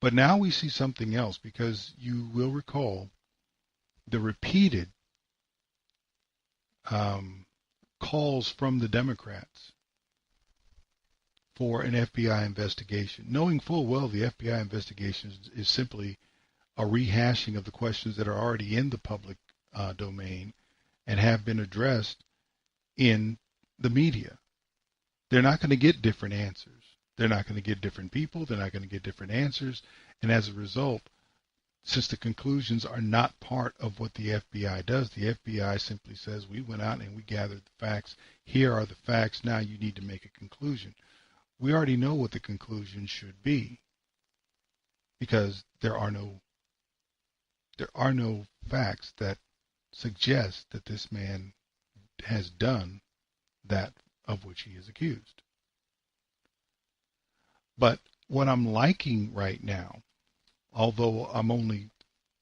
But now we see something else, because you will recall the repeated calls from the Democrats for an FBI investigation, knowing full well the FBI investigation is simply a rehashing of the questions that are already in the public domain and have been addressed in the media. They're not going to get different answers. They're not going to get different people. They're not going to get different answers. And as a result, since the conclusions are not part of what the FBI does, the FBI simply says, we went out and we gathered the facts. Here are the facts. Now you need to make a conclusion. We already know what the conclusion should be, because there are no facts that suggest that this man has done that of which he is accused. But what I'm liking right now, although I'm only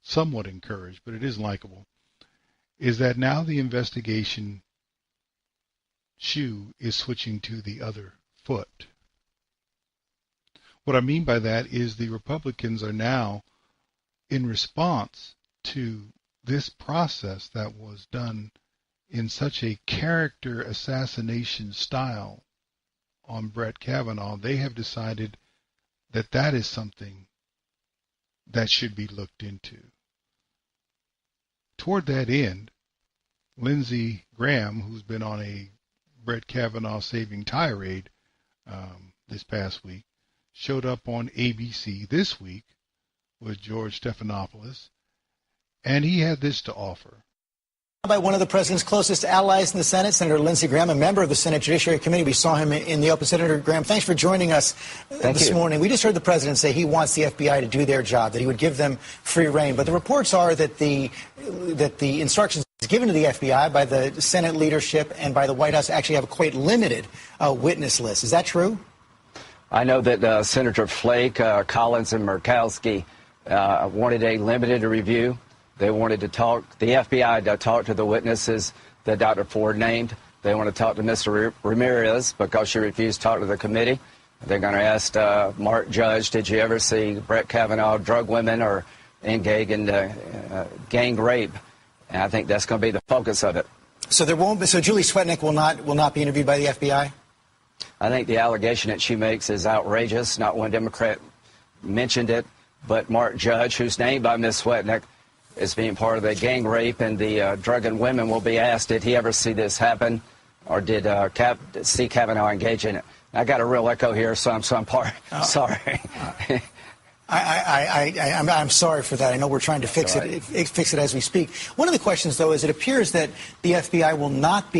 somewhat encouraged, but it is likable, is that now the investigation shoe is switching to the other foot. What I mean by that is the Republicans are now, in response to this process that was done in such a character assassination style on Brett Kavanaugh, they have decided that that is something that should be looked into. Toward that end, Lindsey Graham, who's been on a Brett Kavanaugh saving tirade this past week, showed up on ABC this week with George Stephanopoulos, and he had this to offer. By one of the president's closest allies in the Senate, Senator Lindsey Graham, a member of the Senate Judiciary Committee. We saw him in the open. Senator Graham, thanks for joining us this morning. We just heard the president say he wants the FBI to do their job, that he would give them free rein. But the reports are that the instructions given to the FBI by the Senate leadership and by the White House actually have a quite limited witness list. Is that true? I know that Senator Flake, Collins, and Murkowski wanted a limited review. They wanted to talk, the FBI to talk to the witnesses that Dr. Ford named. They want to talk to Mr. Ramirez because she refused to talk to the committee. They're going to ask Mark Judge, did you ever see Brett Kavanaugh drug women or engage in gang rape? And I think that's going to be the focus of it. So there won't be. So Julie Swetnick will not be interviewed by the FBI? I think the allegation that she makes is outrageous. Not one Democrat mentioned it, but Mark Judge, who's named by Ms. Swetnick, as being part of the gang rape and the drugging women, will be asked, did he ever see this happen, or did see Kavanaugh engage in it? I got a real echo here, so I'm sorry. I'm sorry for that. I know we're trying to fix it as we speak. One of the questions, though, is it appears that the FBI will not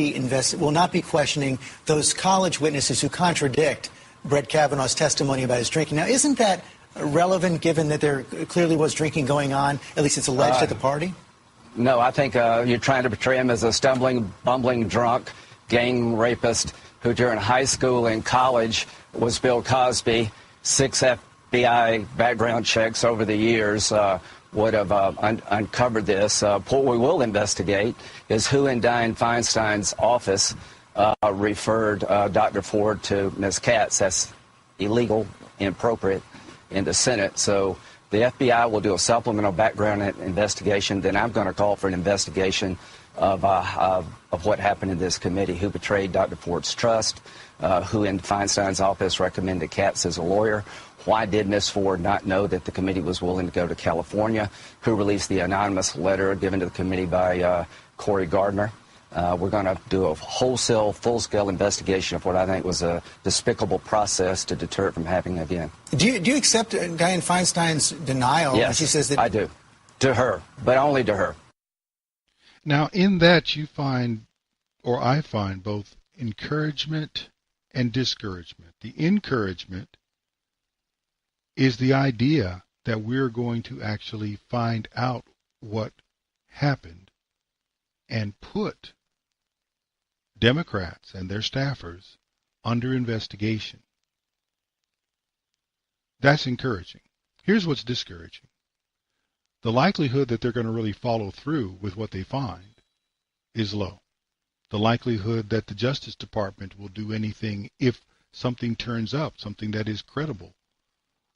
be questioning those college witnesses who contradict Brett Kavanaugh's testimony about his drinking. Now, isn't that relevant, given that there clearly was drinking going on, at least it's alleged at the party? No, I think you're trying to portray him as a stumbling, bumbling drunk gang rapist who during high school and college was Bill Cosby. 6 FBI background checks over the years would have uncovered this. What we will investigate is who in Dianne Feinstein's office referred Dr. Ford to Ms. Katz. That's illegal, inappropriate in the Senate. So the FBI will do a supplemental background investigation. Then I'm going to call for an investigation of what happened in this committee, who betrayed Dr. Ford's trust, who in Feinstein's office recommended Katz as a lawyer. Why did Ms. Ford not know that the committee was willing to go to California? Who released the anonymous letter given to the committee by Cory Gardner? We're going to do a wholesale, full-scale investigation of what I think was a despicable process to deter it from happening again. Do you accept Dianne Feinstein's denial? Yes, she says that I do. To her, but only to her. Now, in that you find, or I find, both encouragement and discouragement. The encouragement is the idea that we're going to actually find out what happened and put Democrats and their staffers under investigation. That's encouraging. Here's what's discouraging. The likelihood that they're going to really follow through with what they find is low. The likelihood that the Justice Department will do anything if something turns up, something that is credible,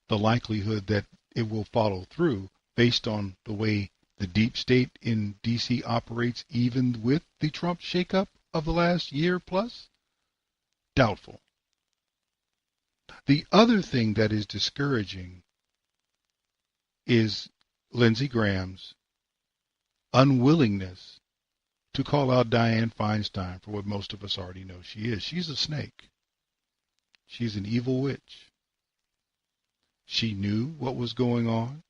the likelihood that it will follow through based on the way the deep state in D.C. operates, even with the Trump shakeup of the last year plus, doubtful. The other thing that is discouraging is Lindsey Graham's unwillingness to call out Dianne Feinstein for what most of us already know she is. She's a snake. She's an evil witch. She knew what was going on.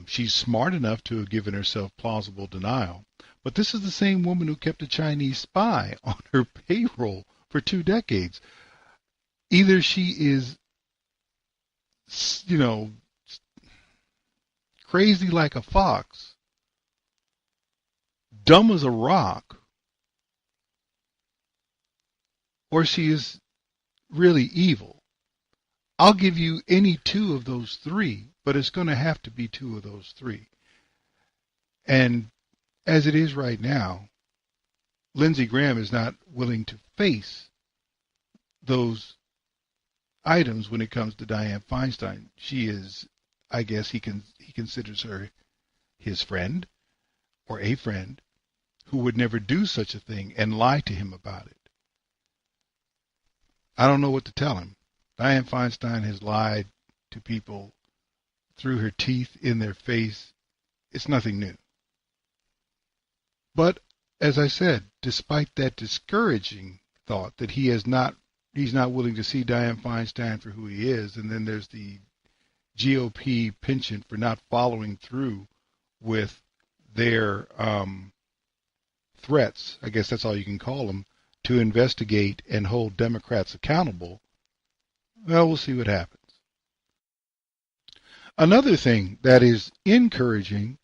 She's smart enough to have given herself plausible denial. But this is the same woman who kept a Chinese spy on her payroll for 2 decades. Either she is, crazy like a fox, dumb as a rock, or she is really evil. I'll give you any 2 of those 3, but it's going to have to be 2 of those 3. And as it is right now, Lindsey Graham is not willing to face those items when it comes to Dianne Feinstein. She is, I guess he considers her his friend or a friend who would never do such a thing and lie to him about it. I don't know what to tell him. Dianne Feinstein has lied to people through her teeth, in their face. It's nothing new. But as I said, despite that discouraging thought that he's not willing to see Dianne Feinstein for who he is, and then there's the GOP penchant for not following through with their threats, I guess that's all you can call them, to investigate and hold Democrats accountable. Well, we'll see what happens. Another thing that is encouraging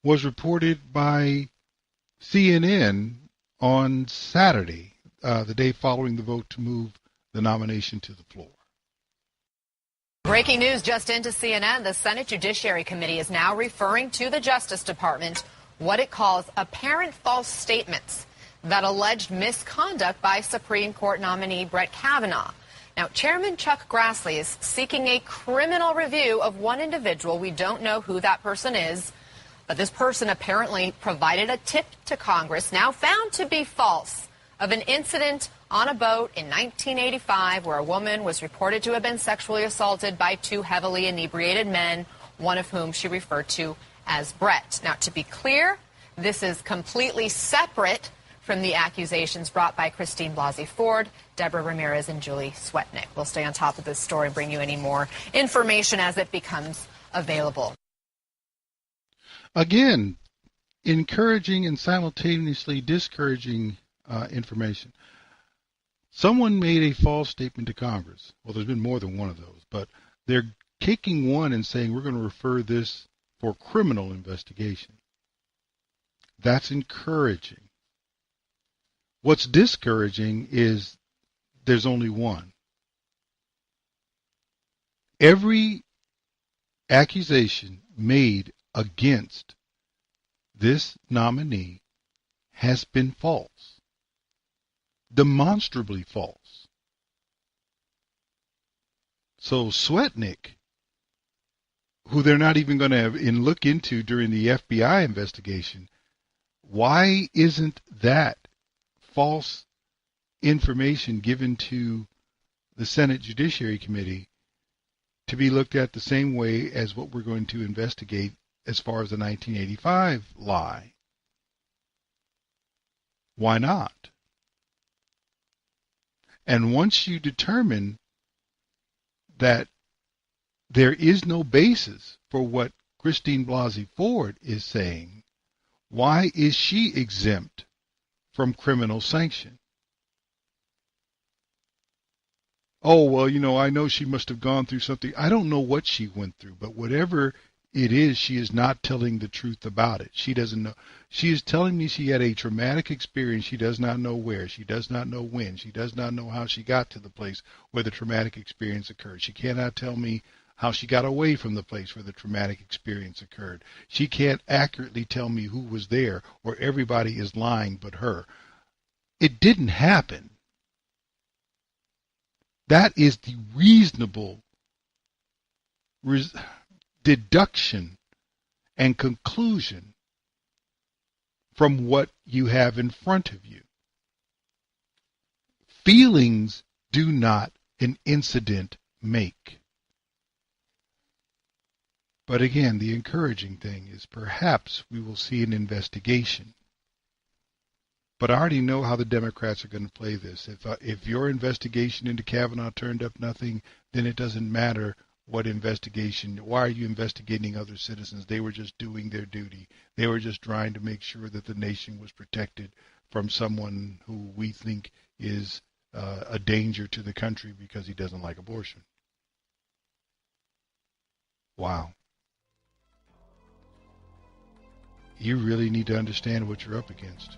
was reported by CNN on Saturday, the day following the vote to move the nomination to the floor. Breaking news just into CNN. The Senate Judiciary Committee is now referring to the Justice Department what it calls apparent false statements that alleged misconduct by Supreme Court nominee Brett Kavanaugh. Now, Chairman Chuck Grassley is seeking a criminal review of one individual. We don't know who that person is, but this person apparently provided a tip to Congress, now found to be false, of an incident on a boat in 1985 where a woman was reported to have been sexually assaulted by 2 heavily inebriated men, one of whom she referred to as Brett. Now, to be clear, this is completely separate from the accusations brought by Christine Blasey Ford, Deborah Ramirez, and Julie Swetnick. We'll stay on top of this story and bring you any more information as it becomes available. Again, encouraging and simultaneously discouraging information. Someone made a false statement to Congress. Well, there's been more than one of those, but they're taking one and saying we're going to refer this for criminal investigation. That's encouraging. What's discouraging is there's only one. Every accusation made against this nominee has been false, demonstrably false. So Swetnick, who they're not even going to look into during the FBI investigation, why isn't that false information given to the Senate Judiciary Committee to be looked at the same way as what we're going to investigate as far as the 1985 lie? Why not? And once you determine that there is no basis for what Christine Blasey Ford is saying, why is she exempt from criminal sanction? Oh, well, I know she must have gone through something. I don't know what she went through, but whatever it is she is not telling the truth about it. She doesn't know. She is telling me she had a traumatic experience. She does not know where. She does not know when. She does not know how she got to the place where the traumatic experience occurred. She cannot tell me how she got away from the place where the traumatic experience occurred. She can't accurately tell me who was there, or everybody is lying but her. It didn't happen. That is the reasonable deduction and conclusion from what you have in front of you. Feelings do not an incident make. But again, the encouraging thing is perhaps we will see an investigation. But I already know how the Democrats are going to play this. If your investigation into Kavanaugh turned up nothing, then it doesn't matter what investigation. Why are you investigating other citizens? They were just doing their duty. They were just trying to make sure that the nation was protected from someone who we think is a danger to the country because he doesn't like abortion. Wow. You really need to understand what you're up against.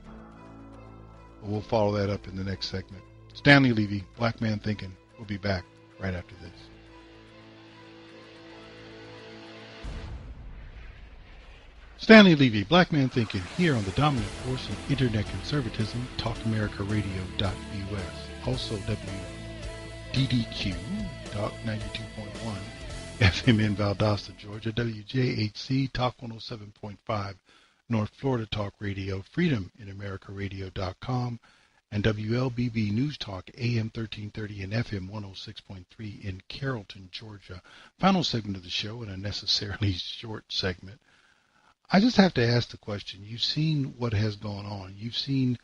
We'll follow that up in the next segment. Stanley Levy, Black Man Thinking. We'll be back right after this. Stanley Levy, Black Man Thinking, here on the dominant force of internet conservatism, TalkAmericaRadio.us. Also WDDQ, Talk 92.1, FM in Valdosta, Georgia, WJHC, Talk 107.5, North Florida Talk Radio, FreedomInAmericaRadio.com, and WLBB News Talk, AM 1330 and FM 106.3 in Carrollton, Georgia. Final segment of the show, and a necessarily short segment. I just have to ask the question. You've seen what has gone on. You've seen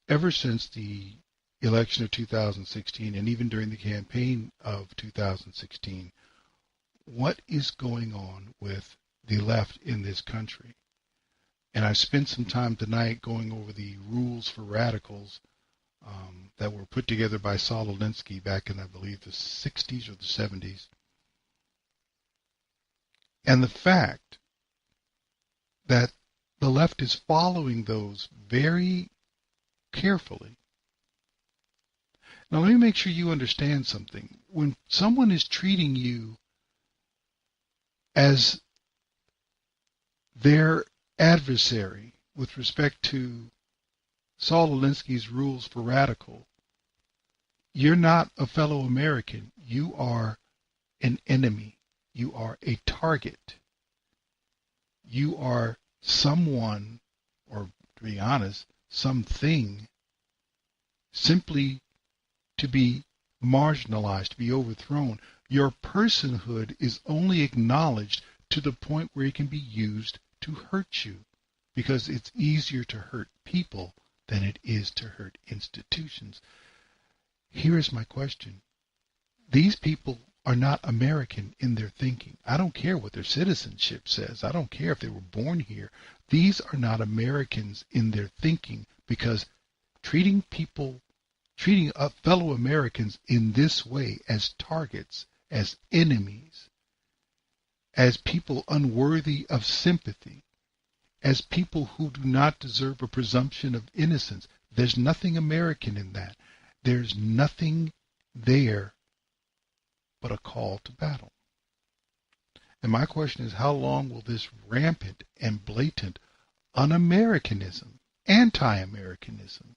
ever since the election of 2016 and even during the campaign of 2016, what is going on with the left in this country? And I spent some time tonight going over the rules for radicals that were put together by Saul Alinsky back in, I believe, the 60s or the 70s. And the fact that the left is following those very carefully. Now, let me make sure you understand something. When someone is treating you as their adversary with respect to Saul Alinsky's rules for radical, you're not a fellow American. You are an enemy. You are a target. You are someone, or to be honest, something, simply to be marginalized, to be overthrown. Your personhood is only acknowledged to the point where it can be used to hurt you, because it's easier to hurt people than it is to hurt institutions. Here is my question. These people are not American in their thinking. I don't care what their citizenship says. I don't care if they were born here. These are not Americans in their thinking, because treating fellow Americans in this way as targets, as enemies, as people unworthy of sympathy, as people who do not deserve a presumption of innocence. There's nothing American in that. There's nothing there but a call to battle. And my question is, how long will this rampant and blatant un-Americanism, anti-Americanism,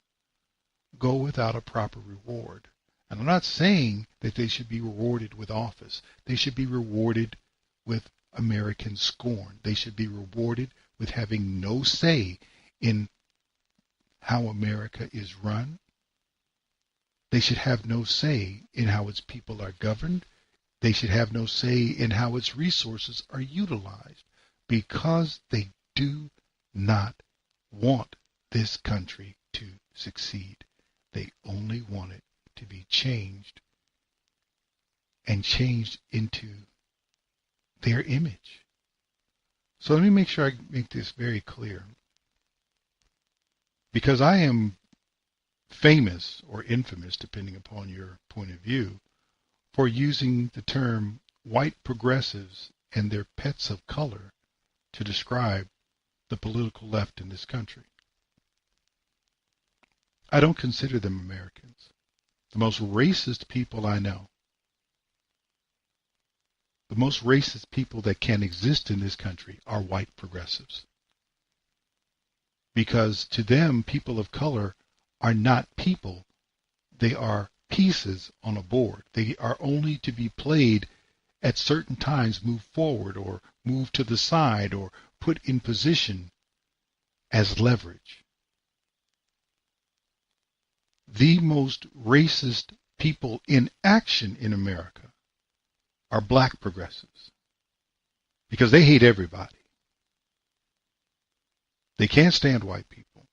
go without a proper reward? And I'm not saying that they should be rewarded with office. They should be rewarded with American scorn. They should be rewarded with having no say in how America is run. They should have no say in how its people are governed. They should have no say in how its resources are utilized, because they do not want this country to succeed. They only want it to be changed, and changed into their image. So let me make sure I make this very clear, because I am famous or infamous, depending upon your point of view, for using the term white progressives and their pets of color to describe the political left in this country. I don't consider them Americans. The most racist people I know, the most racist people that can exist in this country are white progressives. Because to them, people of color are not people. They are pieces on a board. They are only to be played at certain times, move forward or move to the side or put in position as leverage. The most racist people in action in America are black progressives because they hate everybody. They can't stand white people,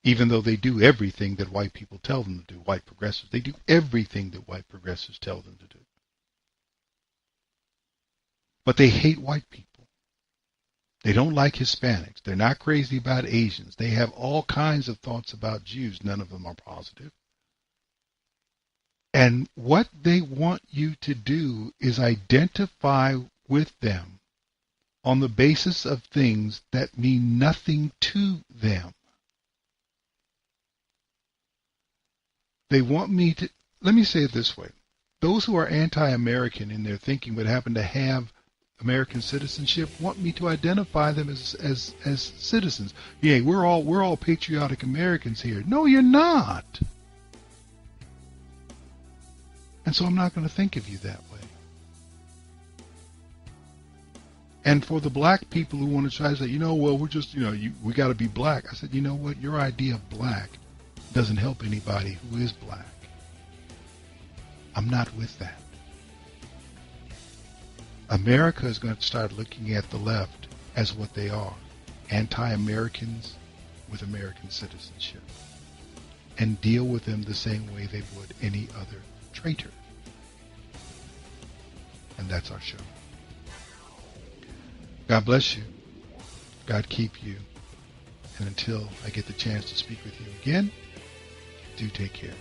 even though they do everything that white people tell them to do. White progressives, they do everything that white progressives tell them to do. But they hate white people. They don't like Hispanics. They're not crazy about Asians. They have all kinds of thoughts about Jews. None of them are positive. And what they want you to do is identify with them on the basis of things that mean nothing to them. They want me to, let me say it this way. Those who are anti-American in their thinking but happen to have American citizenship want me to identify them as citizens. Yeah, we're all patriotic Americans here. No, you're not. And so I'm not going to think of you that way. And for the black people who want to try to say, well, we're just, we got to be black. I said, you know what? Your idea of black doesn't help anybody who is black. I'm not with that. America is going to start looking at the left as what they are, anti-Americans with American citizenship, and deal with them the same way they would any other traitor. And that's our show. God bless you. God keep you. And until I get the chance to speak with you again, do take care.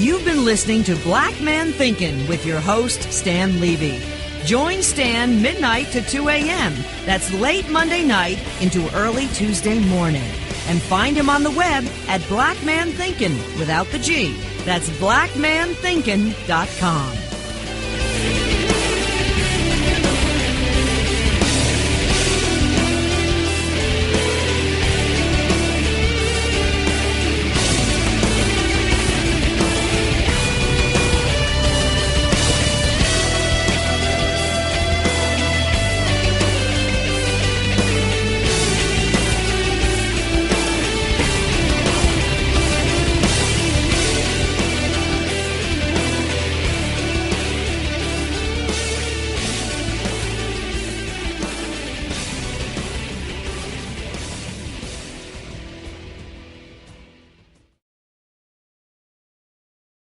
You've been listening to Black Man Thinkin' with your host, Stan Levy. Join Stan midnight to 2 a.m. That's late Monday night into early Tuesday morning. And find him on the web at Black Man Thinkin' without the G. That's blackmanthinkin.com.